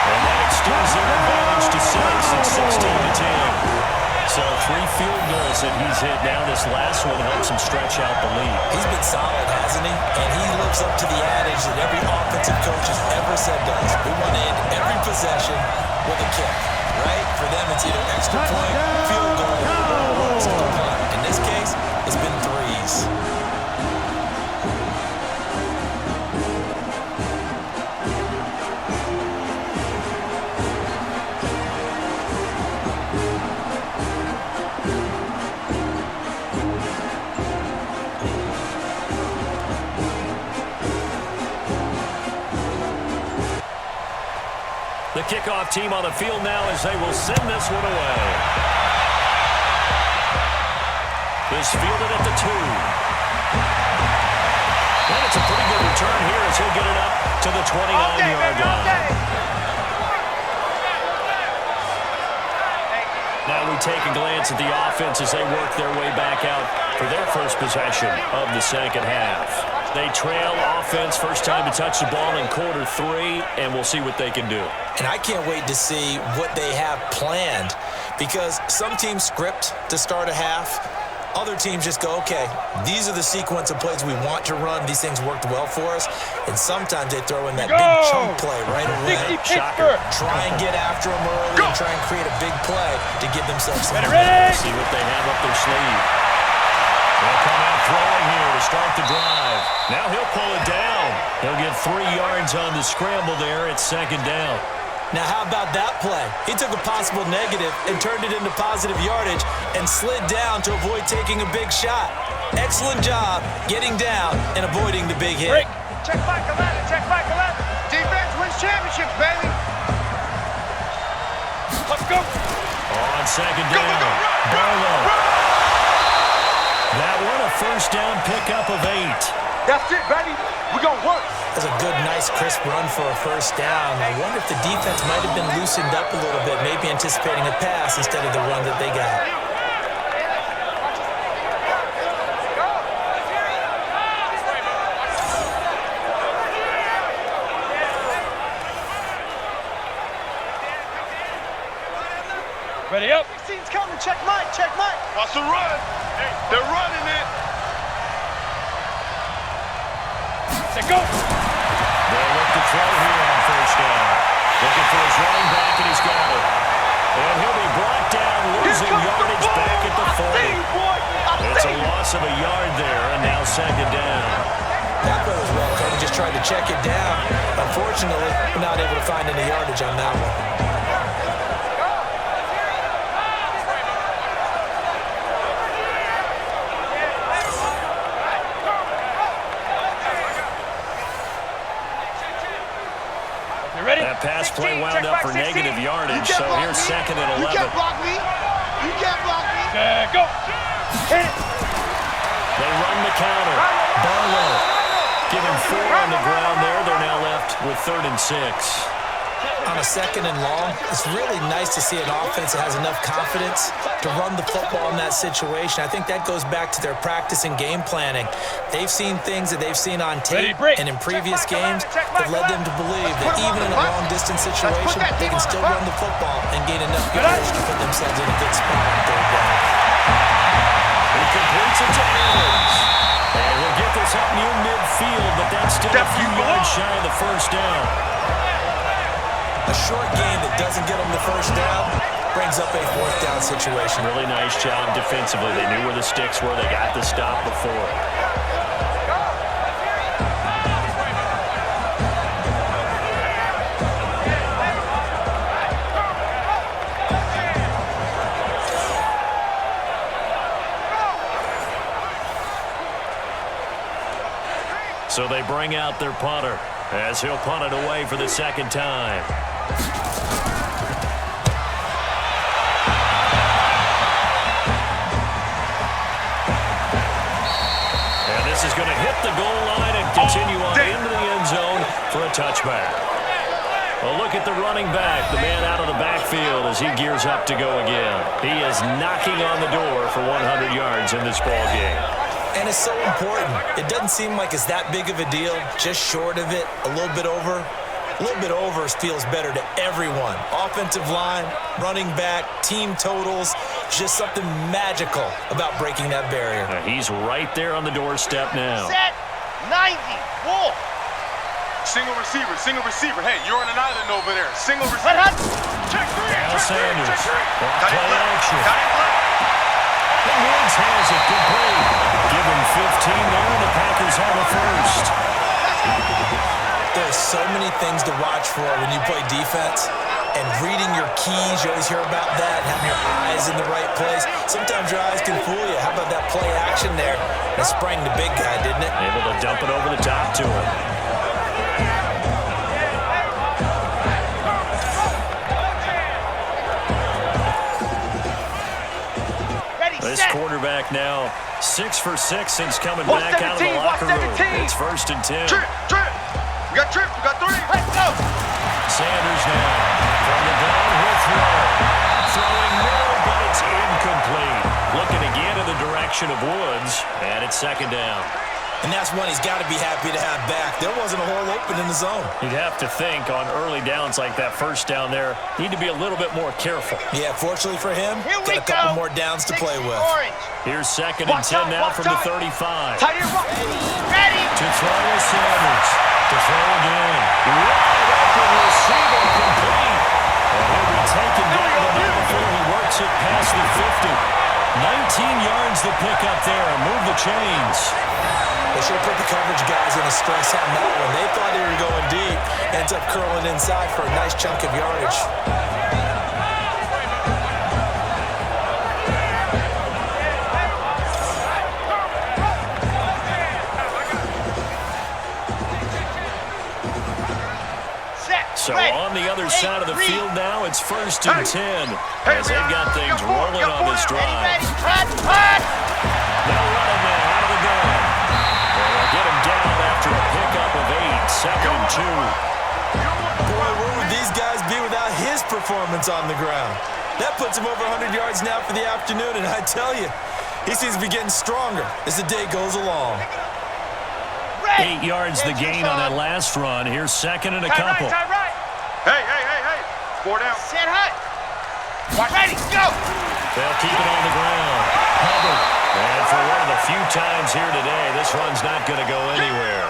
S1: And that extends their advantage to 6. It's 16-10. So 3 field goals that he's hit now. This last one helps him stretch out the lead.
S2: He's been solid, hasn't he? And he lives up to the adage that every offensive coach has ever said to us. We want to end every possession with a kick, right? For them, it's either extra point, field goal, or extra punt. In this case, it's been 3s.
S1: The kickoff team on the field now as they will send this one away. This fielded at the 2. And it's a pretty good return here as he'll get it up to the 29-yard line. Now we take a glance at the offense as they work their way back out for their first possession of the 2nd half. They trail offense, first time to touch the ball in quarter 3, and we'll see what they can do.
S2: And I can't wait to see what they have planned because some teams script to start a half. Other teams just go, okay, these are the sequence of plays we want to run. These things worked well for us. And sometimes they throw in that big chunk play right away.
S1: Shocker.
S2: Try and get after them early and try and create a big play to give themselves some
S1: See what they have up their sleeve. They'll come out throwing here to start the drive. Now he'll pull it down. He'll get 3 yards on the scramble there. It's 2nd down.
S2: Now, how about that play? He took a possible negative and turned it into positive yardage and slid down to avoid taking a big shot. Excellent job getting down and avoiding the big hit.
S3: Break. Check back 11, check back 11. Defense wins championships, baby.
S5: Let's go.
S1: On 2nd down, Barlow. That one a first down pickup of 8.
S5: That's it, baby. We're going to work.
S2: That's a good, nice, crisp run for a first down. I wonder if the defense might have been loosened up a little bit, maybe anticipating a pass instead of the run that they got.
S5: Ready up.
S3: 16's coming. Check Mike. Check Mike.
S5: Watch the run. They're running it. Say go.
S1: They'll look to throw here on first down. Looking for his running back, and he's got it. And he'll be brought down, losing yardage back at the 40. It's a loss of a yard there, and now 2nd down.
S2: That play was well covered, just tried to check it down. Unfortunately, we're not able to find any yardage on that one.
S1: That pass play wound up for negative yardage, so here's 2nd and 11.
S3: You can't block me. You can't block me.
S5: Go. Hit it.
S1: They run the counter. Barlow. Give him 4 on the ground there. They're now left with 3rd and 6.
S2: On a 2nd and long, it's really nice to see an offense that has enough confidence to run the football in that situation. I think that goes back to their practice and game planning. They've seen things that they've seen on tape and in previous games that led them to believe that even in a long-distance situation, they can still run the football and gain enough yardage to put themselves in a good spot on 3rd down.
S1: He completes it to Evans. And he'll get this up near midfield, but that's still a few yards shy of the 1st down.
S2: A short gain that doesn't get them the 1st down brings up a 4th down situation.
S1: Really nice job defensively. They knew where the sticks were. They got the stop before. So they bring out their punter as he'll punt it away for the 2nd time. This is going to hit the goal line and continue on into the end zone for a touchback. Well, look at the running back, the man out of the backfield as he gears up to go again. He is knocking on the door for 100 yards in this ball game.
S2: And it's so important. It doesn't seem like it's that big of a deal, just short of it, a little bit over. A little bit over feels better to everyone. Offensive line, running back, team totals, just something magical about breaking that barrier.
S1: He's right there on the doorstep now.
S3: Set. 90. Wolf.
S5: Single receiver. Hey, you're on an island over there. Single receiver.
S3: Check 3.
S1: Al Sanders. Block
S5: Got it,
S1: play action.
S5: Got it,
S1: And Woods has it complete. Give him 15 there, and the Packers have a 1st.
S2: There's so many things to watch for when you play defense, and reading your keys, you always hear about that, and having your eyes in the right place. Sometimes your eyes can fool you. How about that play action there? That sprang the big guy, didn't it?
S1: Able to dump it over the top to him. This quarterback now 6 for 6 since coming back out of the locker room. It's 1st and 10.
S5: Trip. We got 3.
S3: Let's go.
S1: Sanders now from the downhill throw. Throwing more, but it's incomplete. Looking again in the direction of Woods, and it's 2nd down.
S2: And that's one he's got to be happy to have back. There wasn't a hole open in the zone.
S1: You'd have to think on early downs like that 1st down there, need to be a little bit more careful.
S2: Yeah, fortunately for him, got a couple more downs to play with.
S3: Orange.
S1: Here's 2nd and 10 now from the 35.
S5: Tight end run.
S3: Ready.
S1: To throw with Sanders. To throw again. Wide open receiver complete. And he'll be taken down the middle before he works it past the 50. 19 yards to pick up there. Move the chains.
S2: They should have put the coverage guys in a stress on that one. They thought they were going deep. Ends up curling inside for a nice chunk of yardage.
S1: So on the other side of the field now, it's 1st and 10 as they've got things rolling on this drive. They'll run him now out of the gun. They'll get him down after a pickup of 8, 2nd and 2.
S2: Boy, where would these guys be without his performance on the ground? That puts him over 100 yards now for the afternoon, and I tell you, he seems to be getting stronger as the day goes along.
S1: 8 yards the gain on that last run. Here's 2nd and a couple.
S5: Hey. 4 down.
S3: Set hut. Ready, go.
S1: They'll keep it on the ground. Hubbard. And for one of the few times here today, this run's not going to go anywhere.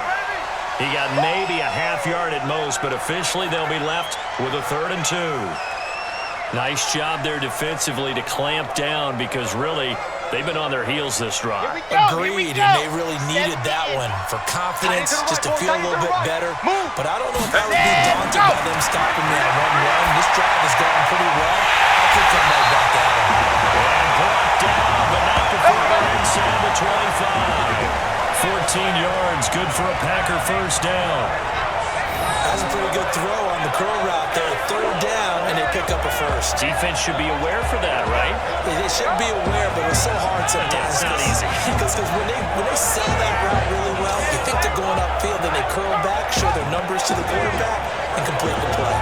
S1: He got maybe a half yard at most, but officially they'll be left with a 3rd and 2. Nice job there defensively to clamp down because really they've been on their heels this drive.
S2: Agreed, and they really needed that one for confidence, just to feel a little bit better. But I don't know if I would be daunted by them stopping me on 1-1. This drive has gone pretty well. I could come right back at him.
S1: And brought down, but not before they're inside the 25. 14 yards, good for a Packer 1st down.
S2: That was a pretty good throw on the curl route there. 3rd down, and tackle first.
S1: Defense should be aware for that, right?
S2: They should be aware, but it's so hard sometimes.
S1: It's not easy.
S2: Because when they sell that route really well, you think they're going upfield, then they curl back, show their numbers to the quarterback, and complete the play.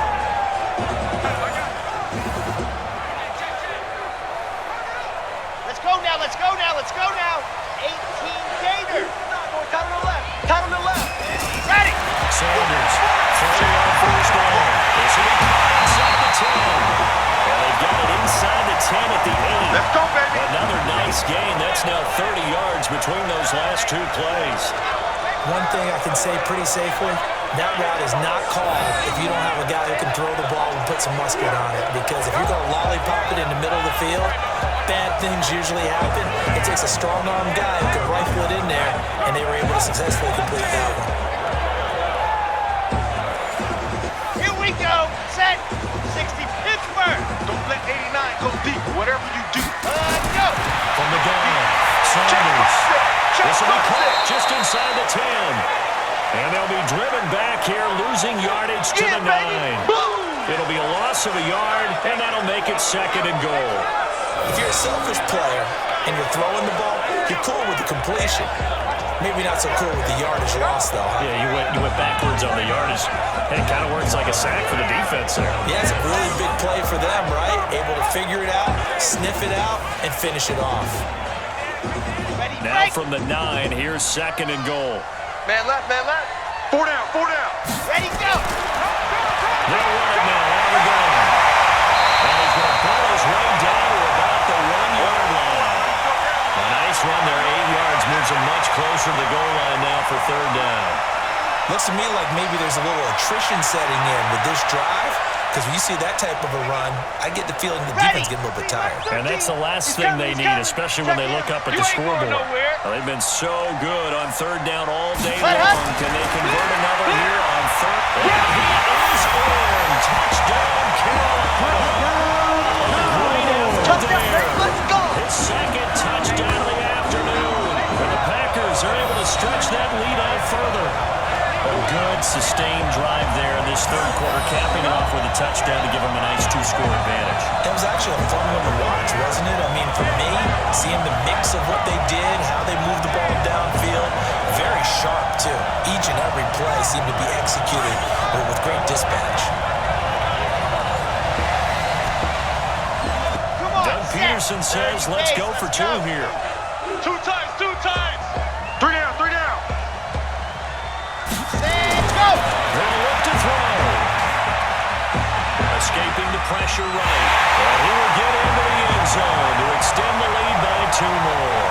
S3: Let's go now, let's go now, let's go now. 18 Gator. Tight on the left, tight on the left. Ready.
S1: Sanders, throwing on first down. This will be caught inside the 10. Well, they've got it inside the 10 at the 8.
S5: Let's go, baby.
S1: Another nice gain. That's now 30 yards between those last two plays.
S2: One thing I can say pretty safely, that route is not called if you don't have a guy who can throw the ball and put some mustard on it. Because if you're going to lollipop it in the middle of the field, bad things usually happen. It takes a strong-arm guy who can rifle it in there, and they were able to successfully complete that one.
S3: Here we go. Set. 60 Pittsburgh.
S5: Don't let 89 go deep, whatever you do.
S3: Go.
S1: From the gun, Sanders. This will be caught just inside the 10. And they'll be driven back here, losing yardage to the 9. It'll be a loss of a yard, and that'll make it 2nd and goal.
S2: If you're a selfish player and you're throwing the ball, you're cool with the completion. Maybe not so cool with the yardage loss, though.
S1: Yeah, you went backwards on the yardage. And it kind of works like a sack for the defense there.
S2: Yeah, it's a really big play for them, right? Able to figure it out, sniff it out, and finish it off.
S3: Ready,
S1: Now
S3: break.
S1: from the 9, here's 2nd and goal.
S5: Man left, man left. 4 down, 4 down.
S3: Ready, go.
S1: They'll run it now out of the gun. And he's going to pull his way down to about the 1-yard line. A nice run there, 8 yards, moves him much closer to the goal line now for 3rd down.
S2: Looks to me like maybe there's a little attrition setting in with this drive, because when you see that type of a run, I get the feeling the defense getting a little bit tired.
S1: And that's the last thing they need, especially when they look up at the scoreboard. Well, they've been so good on 3rd down all day long. Can they convert another here on 3rd? And he is in. Touchdown, Carolina.
S3: Let's go.
S1: His 2nd touchdown of the afternoon. And the Packers are able to stretch that lead out further. A good, sustained drive there in this 3rd quarter, capping it off with a touchdown to give them a nice 2-score advantage.
S2: That was actually a fun one to watch, wasn't it? I mean, for me, seeing the mix of what they did, how they moved the ball downfield, very sharp, too. Each and every play seemed to be executed with great dispatch.
S3: Come on.
S1: Doug Peterson says, let's go for 2 here.
S5: 2 times, 2 times. 3 down, 3 down.
S3: Set, go.
S1: They'll look to throw. Escaping the pressure right. And he will get into the end zone to extend the lead by 2 more.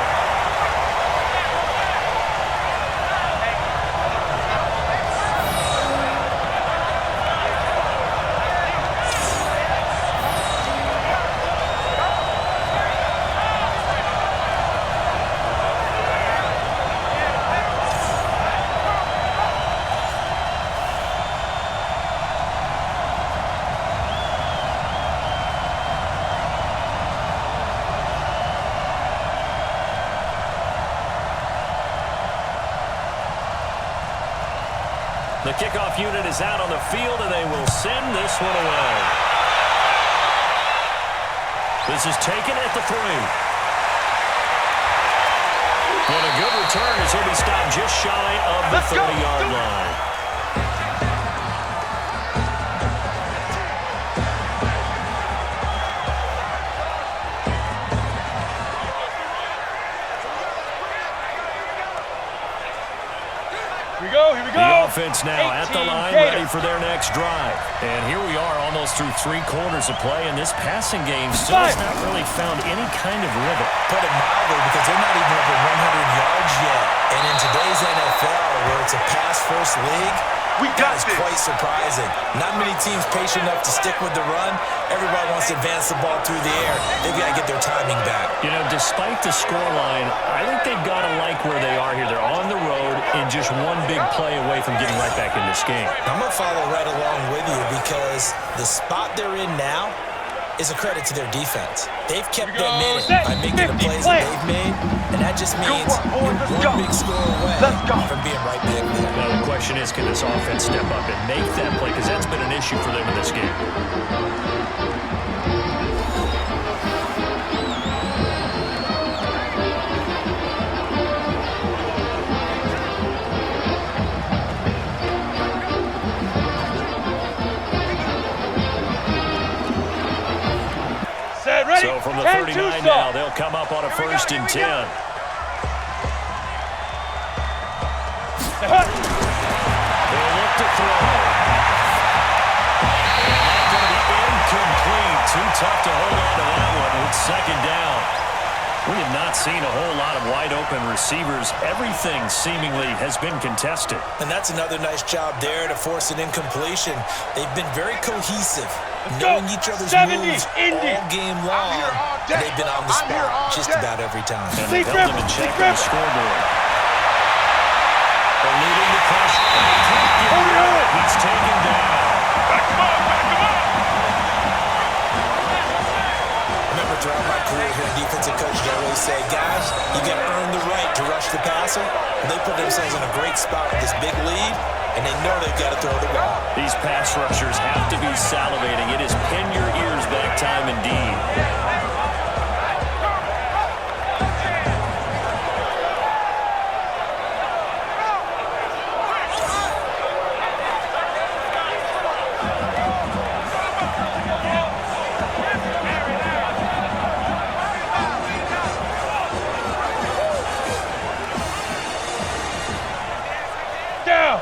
S1: The kickoff unit is out on the field, and they will send this one away. This is taken at the 3. And a good return as he'll be stopped just shy of the 30-yard line.
S5: Here we go.
S1: The offense now at the line, ready for their next drive. And here we are almost through 3 quarters of play, and this passing game still has not really found any kind of rhythm.
S2: Put it mildly, because they're not even over 100 yards yet. And in today's NFL, where it's a pass-first league, that is quite surprising. Not many teams patient enough to stick with the run. Everybody wants to advance the ball through the air. They've got to get their timing back.
S1: You know, despite the scoreline, I think they've got to like where they are here. They're on the road and just one big play away from getting right back in this game.
S2: I'm going to follow right along with you, because the spot they're in now is a credit to their defense. They've kept them in it by making the plays that they've made, and that just means you're one big score away from being right back there.
S1: Now the question is, can this offense step up and make that play? Because that's been an issue for them in this game. So from the 39 now, they'll come up on a 1st and 10. They'll look to throw. And that's going to be incomplete. Too tough to hold on to that one with 2nd down. We have not seen a whole lot of wide-open receivers. Everything seemingly has been contested.
S2: And that's another nice job there to force an incompletion. They've been very cohesive, knowing each other's moves all game long, and they've been on the spot just about every time.
S1: And they've held them in check on the scoreboard. They're leading the pressure. He's taken down.
S5: Back him up, back him up.
S2: Remember, throughout my career here, defensive coach, I always say, guys, you got to earn the right to rush the passer. And they put themselves in a great spot with this big lead, and they know they've got to throw the ball.
S1: These pass rushers have to be salivating. It is pin your ears back time indeed.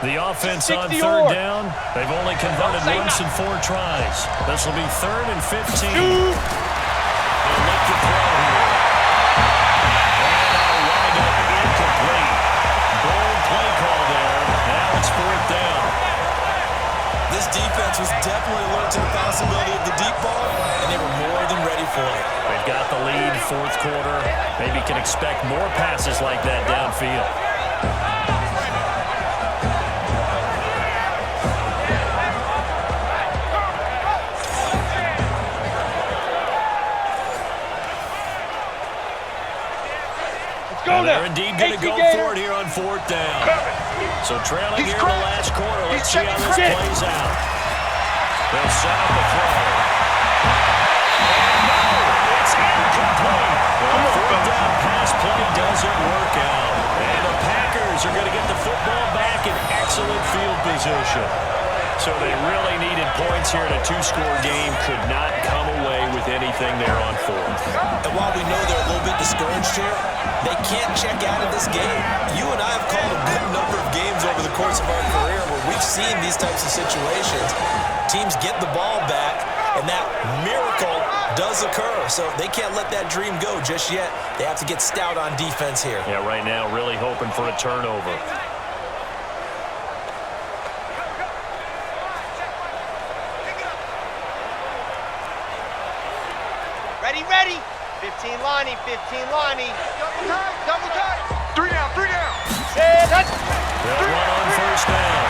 S1: The offense on 3rd down. They've only converted once in 4 tries. This will be 3rd and 15. They'll look to throw here. And wide open, incomplete. Bold play call there. Now it's 4th down.
S2: This defense was definitely alert to the possibility of the deep ball, and they were more than ready for it.
S1: They've got the lead, 4th quarter. Maybe can expect more passes like that downfield. And they're indeed going to go for it here on 4th down. So trailing here in the last quarter. Let's see how this plays out. They'll set up the throw. And no, it's incomplete. The 4th down pass play doesn't work out. And the Packers are going to get the football back in excellent field position. So they really needed points here in a 2-score game. Could not come away with anything there on 4th.
S2: And while we know they're a little bit discouraged here, they can't check out of this game. You and I have called a good number of games over the course of our career where we've seen these types of situations. Teams get the ball back, and that miracle does occur. So they can't let that dream go just yet. They have to get stout on defense here.
S1: Yeah, right now really hoping for a turnover.
S3: Ready. 15 Lonnie, 15 Lonnie. Double tight.
S5: 3 down, 3 down.
S1: They'll run on 1st down.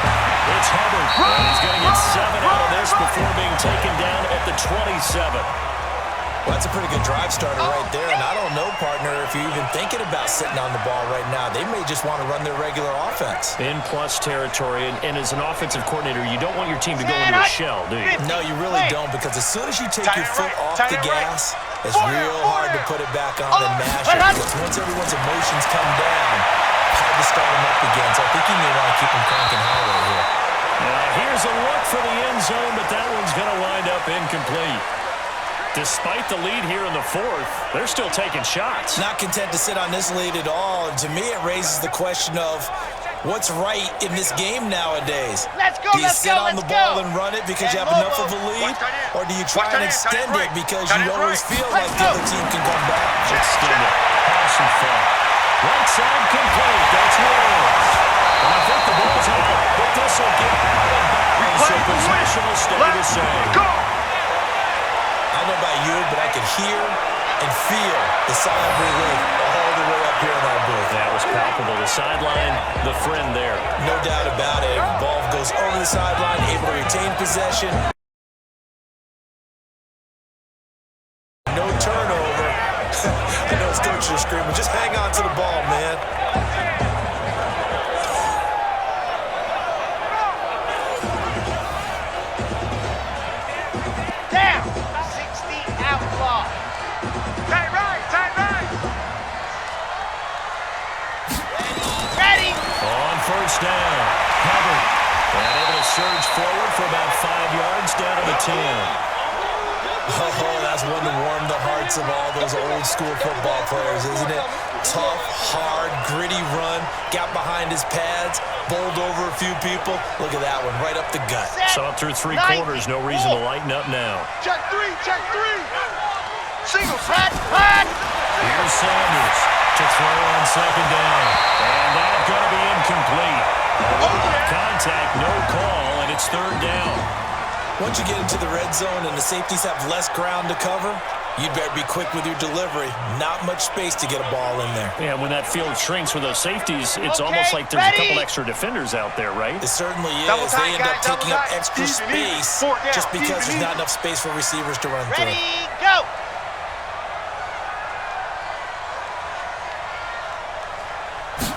S1: It's Hubbard. And he's going to get 7 out of this before being taken down at the 27.
S2: Well, that's a pretty good drive starter right there. And I don't know, partner, if you're even thinking about sitting on the ball right now. They may just want to run their regular offense.
S1: In plus territory. And as an offensive coordinator, you don't want your team to go into a shell, do you?
S2: No, you really don't, because as soon as you take your foot off the gas, it's real hard to put it back on and mash it, because once everyone's emotions come down, hard to start them up again. So I think you may want to keep them cranking high right here.
S1: Here's a look for the end zone, but that one's going to wind up incomplete. Despite the lead here in the 4th, they're still taking shots.
S2: Not content to sit on this lead at all, and to me it raises the question of what's right in this game nowadays. Do you sit on the ball and run it because you have enough of a lead, or do you try and extend it because you always feel like the other team can come back?
S1: Extend it. Have some fun. Right side complete. That's yours. And I think the ball's out, but this will get out of bounds, so possession will stay the same.
S2: I don't know about you, but I could hear and feel the sigh of relief all the way up here in our booth.
S1: That was palpable. The sideline, the friend there.
S2: No doubt about it. The ball goes over the sideline, able to retain possession. No turnover. I know it's coaches are screaming, just hang on to the ball, man.
S1: First down. Hubbard. And able to surge forward for about 5 yards down to the 10.
S2: Oh, that's one to warm the hearts essence of all those old school football players, isn't it? Tough, hard, gritty run, got behind his pads, bowled over a few people. Look at that one, right up the gut.
S1: So up through three quarters, no reason to lighten up now.
S3: Check three, check three. Single, hot, hot.
S1: Here's Sanders to throw on second down. And that's going to be incomplete. Contact, no call, and it's third down.
S2: Once you get into the red zone and the safeties have less ground to cover, you'd better be quick with your delivery. Not much space to get a ball in there.
S1: Yeah, when that field shrinks with those safeties, it's almost like there's a couple extra defenders out there, right?
S2: It certainly is.
S3: Double
S2: They end
S3: tight,
S2: up
S3: guys,
S2: taking
S3: double
S2: up
S3: tight.
S2: extra space just because there's not enough space for receivers to run through.
S3: Ready, go.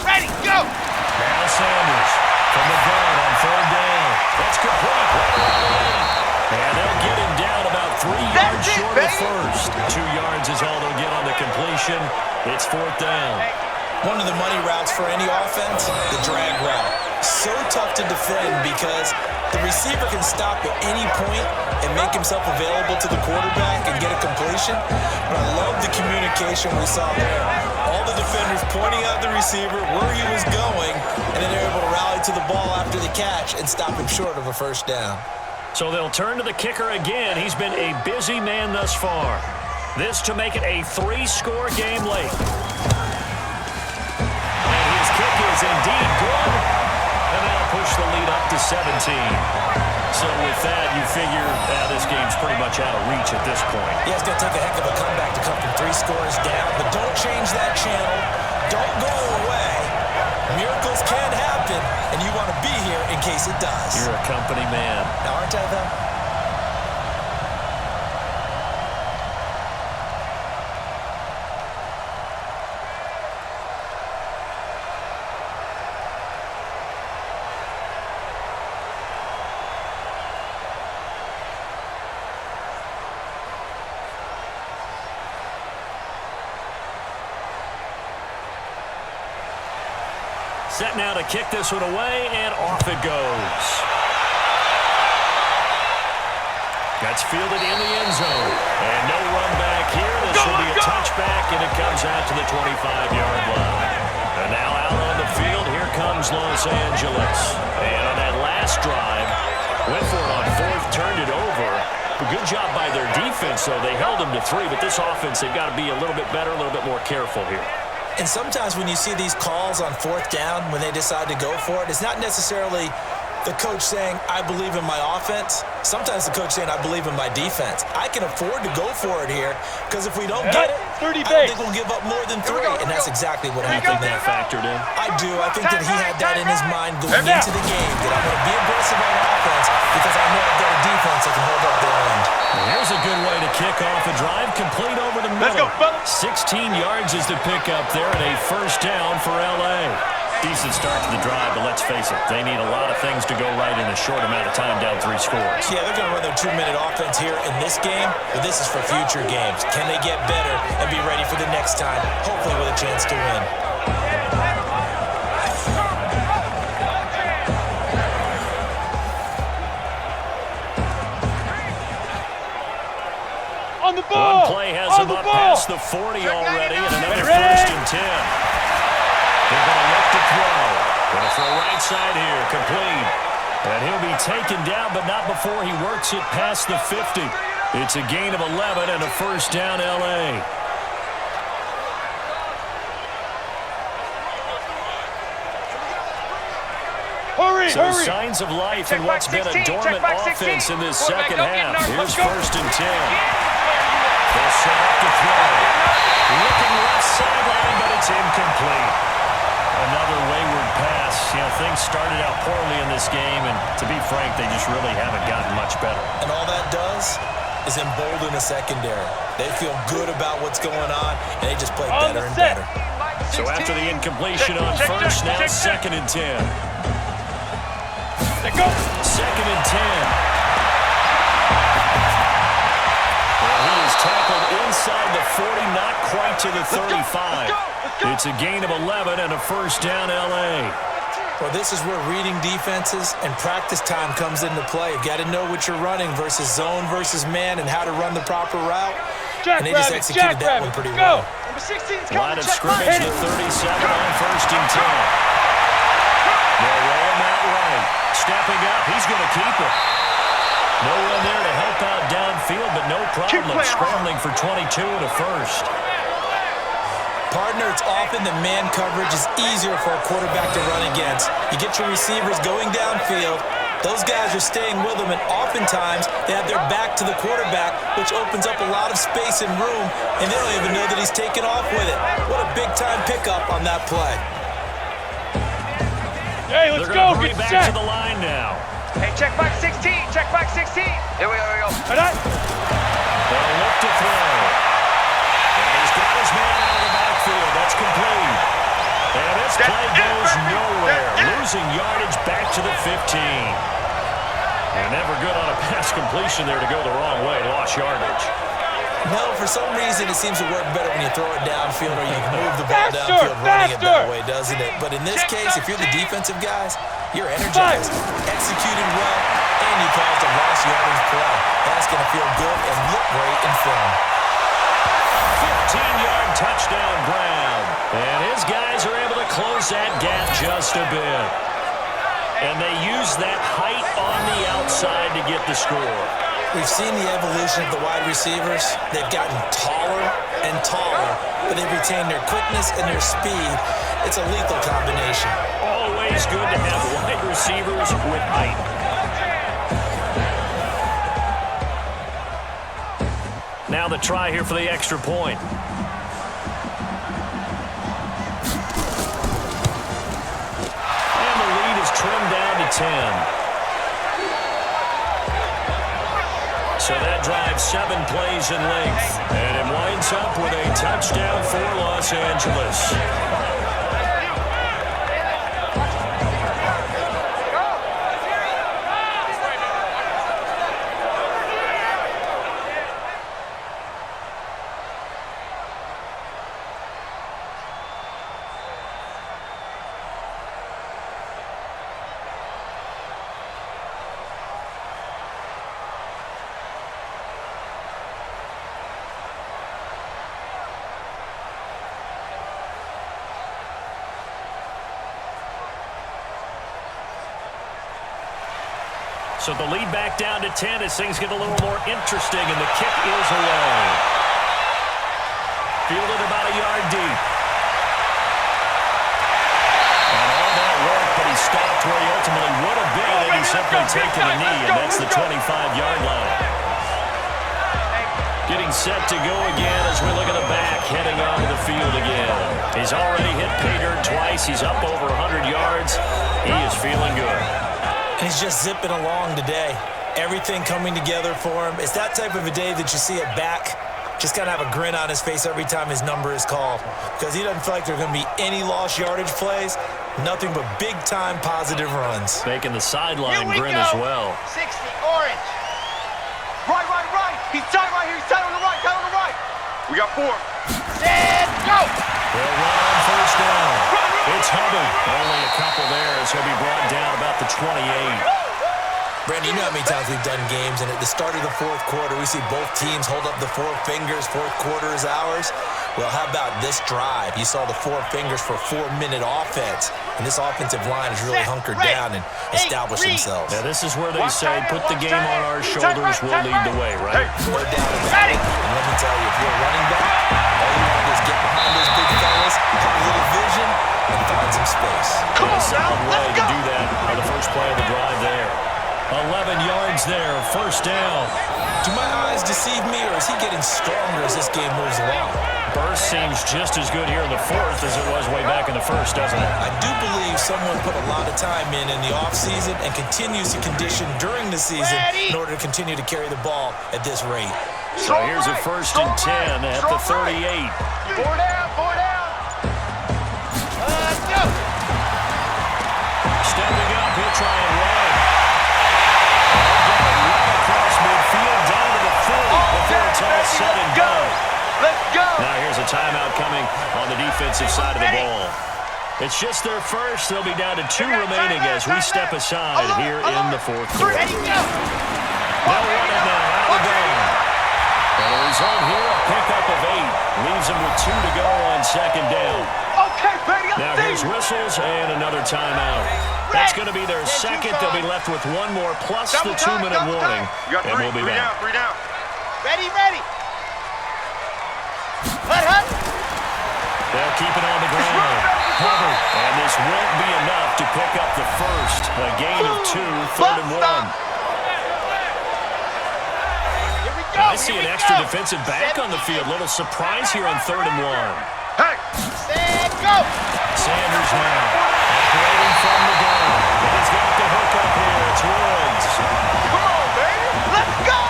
S3: Ready, go.
S1: Now Sanders from the gun on third down. That's complete. And they'll get him down about 3 yards short of first. 2 yards is all they'll get on the completion. It's fourth down.
S2: One of the money routes for any offense, the drag route. So tough to defend because the receiver can stop at any point and make himself available to the quarterback and get a completion. But I love the communication we saw there. All the defenders pointing out the receiver where he was going, and then they're able to rally to the ball after the catch and stop him short of a first down.
S1: So they'll turn to the kicker again. He's been a busy man thus far. This to make it a 3-score game late. And his kick is indeed good. And that'll push the lead up to 17. So with that, you figure this game's pretty much out of reach at this point.
S2: Yeah, it's going to take a heck of a comeback to come from 3 scores down. But don't change that channel. Don't go away. Miracles can happen, and you want to be here in case it does.
S1: You're a company man.
S2: Now, aren't I, though?
S1: Set now to kick this one away, and off it goes. That's fielded in the end zone. And no run back here. This will be a touchback, and it comes out to the 25-yard line. And now out on the field, here comes Los Angeles. And on that last drive, went for it on fourth, turned it over. A good job by their defense, though. They held them to 3, but this offense, they've got to be a little bit better, a little bit more careful here.
S2: And sometimes when you see these calls on fourth down, when they decide to go for it, it's not necessarily the coach saying, I believe in my offense. Sometimes the coach saying, I believe in my defense. I can afford to go for it here because if we don't get it, I don't think we'll give up more than 3. And that's exactly what happened there.
S1: Factored in.
S2: I do. I think that he had that in his mind going into the game, that I'm going to be aggressive on offense because I know I've got a defense that can hold up their end.
S1: Here's a good way to kick off a drive, complete over the middle. 16 yards is the pickup there, and a first down for L.A. Decent start to the drive, but let's face it, they need a lot of things to go right in a short amount of time down 3 scores.
S2: Yeah, they're going to run their 2-minute offense here in this game, but this is for future games. Can they get better and be ready for the next time, hopefully with a chance to win?
S5: On the ball!
S1: One play has him up past the 40 already, and another first and 10. They're going to look to throw. Going to throw right side here, complete. And he'll be taken down, but not before he works it past the 50. It's a gain of 11 and a first down, L.A. So signs of life in what's been a dormant offense in this second half. Here's first and 10. They'll set up to throw. Looking left sideline, but it's incomplete. Another wayward pass. You know, things started out poorly in this game, and to be frank, they just really haven't gotten much better.
S2: And all that does is embolden the secondary. They feel good about what's going on, and they just play better and better.
S1: So after the incompletion on first, now second and 10. Second and 10. Well, he is tackled inside the 40, not quite to the 35. It's a gain of 11 and a first down, L.A.
S2: Well, this is where reading defenses and practice time comes into play. You got to know what you're running versus zone versus man and how to run the proper route. and they just executed that one pretty well.
S3: Number 16's
S1: Line
S3: coming.
S1: of
S3: Check
S1: scrimmage,
S3: right.
S1: the 37 on 1st and 10. They'll roll him out right. Stepping up, he's going to keep it. No one there to help out downfield, but no problem scrambling for 22 to first.
S2: Partner, it's often the man coverage is easier for a quarterback to run against. You get your receivers going downfield. Those guys are staying with them, and oftentimes they have their back to the quarterback, which opens up a lot of space and room, and they don't even know that he's taken off with it. What a big-time pickup on that play.
S5: Hey, let's
S1: They're
S5: go.
S1: going to
S5: Get
S1: back
S5: set.
S1: to the line now.
S3: Hey, check back 16. Check back 16. Here we go.
S5: All right.
S1: They'll look to throw. And he's got his man out of the backfield. That's complete. And this play goes nowhere. Losing yardage back to the 15. And never good on a pass completion there to go the wrong way. Lost yardage.
S2: No, for some reason it seems to work better when you throw it downfield or you move the ball downfield running it that way, doesn't it? But in this case, if you're the defensive guys, you're energized, executing well, and you caused a lost yardage play. That's going to feel good and look great in film.
S1: 15-yard touchdown Brown. And his guys are able to close that gap just a bit. And they use that height on the outside to get the score.
S2: We've seen the evolution of the wide receivers. They've gotten taller and taller, but they've retained their quickness and their speed. It's a lethal combination.
S1: Always good to have wide receivers with height. Now the try here for the extra point. And the lead is trimmed down to 10. So that drives 7 plays in length. And it winds up with a touchdown for Los Angeles. So the lead back down to 10 as things get a little more interesting, and the kick is away. Fielded about a yard deep. And all that work, but he stopped where he ultimately would have been, and he's simply taken a knee, and that's the 25-yard line. Getting set to go again as we look at the back, heading onto the field again. He's already hit pay dirt twice. He's up over 100 yards. He is feeling good.
S2: And he's just zipping along today. Everything coming together for him. It's that type of a day that you see a back just kind of have a grin on his face every time his number is called, because he doesn't feel like there are going to be any lost yardage plays, nothing but big-time positive runs.
S1: Making the sideline grin as well.
S3: 60, orange. Right. He's tight right here. He's tight on the right.
S5: We got 4.
S3: Set, go.
S1: They'll run on first down. It's Hubbard. Only a couple there as he'll be brought down about the 28.
S2: Brandon, you know how many times we've done games, and at the start of the fourth quarter, we see both teams hold up the 4 fingers, fourth quarter is ours. Well, how about this drive? You saw the 4 fingers for 4-minute offense, and this offensive line has really hunkered down and established themselves.
S1: Now, this is where they say, put the game on our shoulders, we'll lead the way, right?
S2: No doubt about it. And let me tell you, if you're a running back, all you want to do is get behind those big fellas, have a little vision, and find some space.
S1: Come on, sound way to do that on the first play of the drive there. 11 yards there, first down.
S2: Do my eyes deceive me, or is he getting stronger as this game moves along?
S1: Burst seems just as good here in the fourth as it was way back in the first, doesn't it?
S2: I do believe someone put a lot of time in the offseason and continues to condition during the season in order to continue to carry the ball at this rate.
S1: So here's a 1st and 10 at the 38.
S3: 4 down. Let's go.
S1: Stepping up, he'll try and run. Right across midfield, down to the 40 before it's all said and done.
S3: Let's go.
S1: Now here's a timeout coming on the defensive side of the ball. It's just their first. They'll be down to 2 remaining as we step aside here in the fourth quarter.
S3: Ready, go.
S1: They'll run it now out of the gun. And a result here, a pickup of 8. Leaves them with 2 to go on second down.
S5: Okay, baby,
S1: Now here's whistles and another timeout. That's going to be their second. They'll be left with one more plus the 2-minute warning. And we'll be back.
S5: Three down.
S3: Ready, ready. Hut.
S1: They'll keep it on the ground. Hubbard. And this won't be enough to pick up the first. A gain of 2, 3rd and 1. I see an extra defensive back on the field. Little surprise here on 3rd and 1.
S5: Hey!
S3: Stand, go!
S1: Sanders now. Operating from the gun. And he's got the hook up here. It's Woods.
S5: Come on, baby!
S3: Let's go!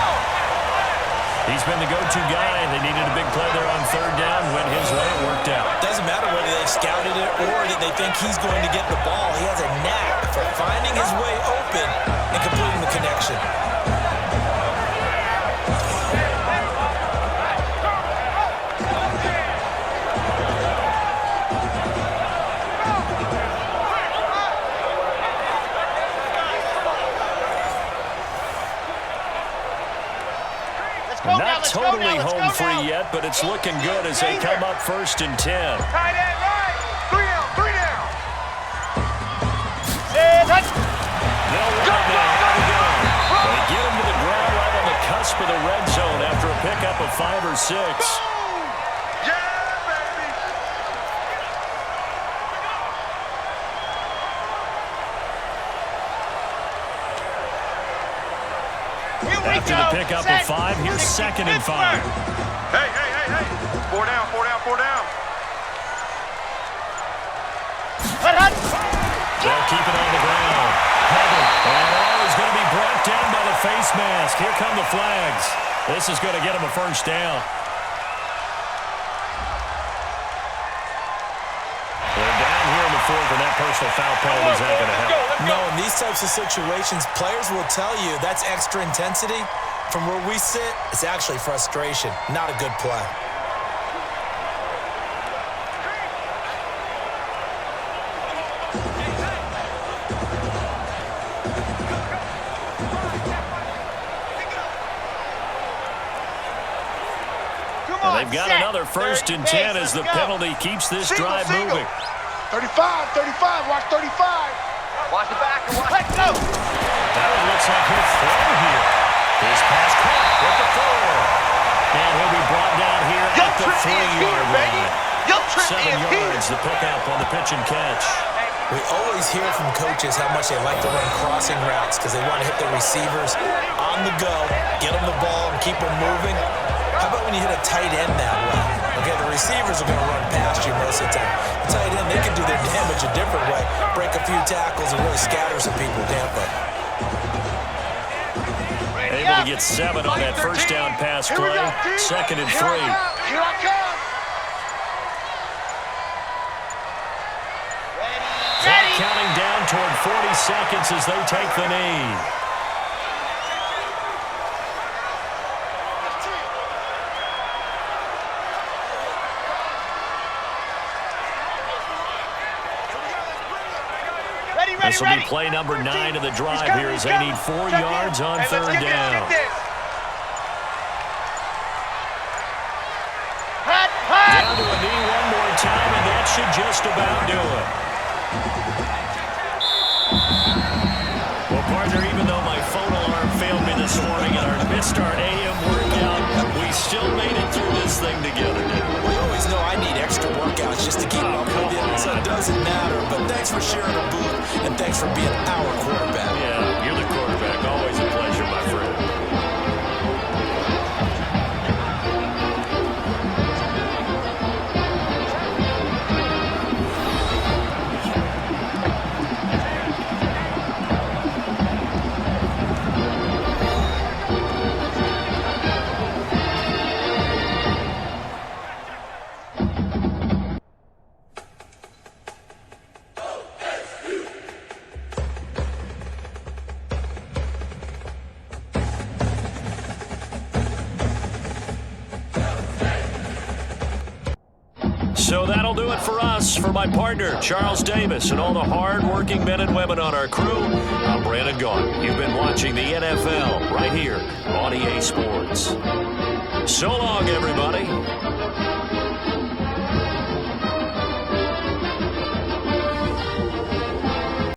S1: He's been the go-to guy. They needed a big play there on 3rd down. Went his way. It worked out.
S2: Doesn't matter whether they scouted it or that they think he's going to get the ball. He has a knack for finding his way open and completing the connection.
S1: Not totally home free yet, but it's looking good as they come up 1st and 10.
S5: Tight end right. 3 down.
S1: They'll run now. They get him to the ground right on the cusp of the red zone after a pickup of 5 or 6.
S5: Yeah, baby.
S1: After the pickup of 5, here's 2nd and 5.
S5: Hey. 4 down.
S1: They'll keep it on the ground. Hubbard. And he's going to be brought down by the face mask. Here come the flags. This is going to get him a 1st down. They're down here in the 4th, and that personal foul penalty is not going to help.
S2: No, in these types of situations, players will tell you that's extra intensity. From where we sit, it's actually frustration, not a good play.
S1: They've got another 1st and 10 as the penalty keeps this drive moving.
S5: 35, watch 35.
S3: Watch the back and watch. Let's go!
S1: That one looks like he'll throw here. His pass caught with the 4. And he'll be brought down here at the 3-yard line. 7 yards, the pickup on the pitch and catch.
S2: We always hear from coaches how much they like to run crossing routes because they want to hit the receivers on the go, get them the ball, and keep them moving. How about when you hit a tight end that way? Okay, the receivers are going to run past you most of the time. The tight end, they can do their damage a different way, break a few tackles and really scatter some people, can't they?
S1: Able to get 7 on that 1st down pass play. 2nd and 3.
S5: Here I come.
S1: Clock counting down toward 40 seconds as they take the knee. This will be play number 9 of the drive here as they need 4 yards on 3rd down. Down to a knee one more time, and that should just about do it. Well, partner, even though my phone alarm failed me this morning and missed our AM workout, we still made it through this thing together.
S2: We always know I need extra workouts just to keep up with you, so it doesn't matter. But thanks for sharing the booth, and thanks for being our quarterback.
S1: Yeah, you're the quarterback. Always a pleasure, my friend. So that'll do it for us. For my partner, Charles Davis, and all the hard-working men and women on our crew, I'm Brandon Gaughan. You've been watching the NFL right here on EA Sports. So long, everybody.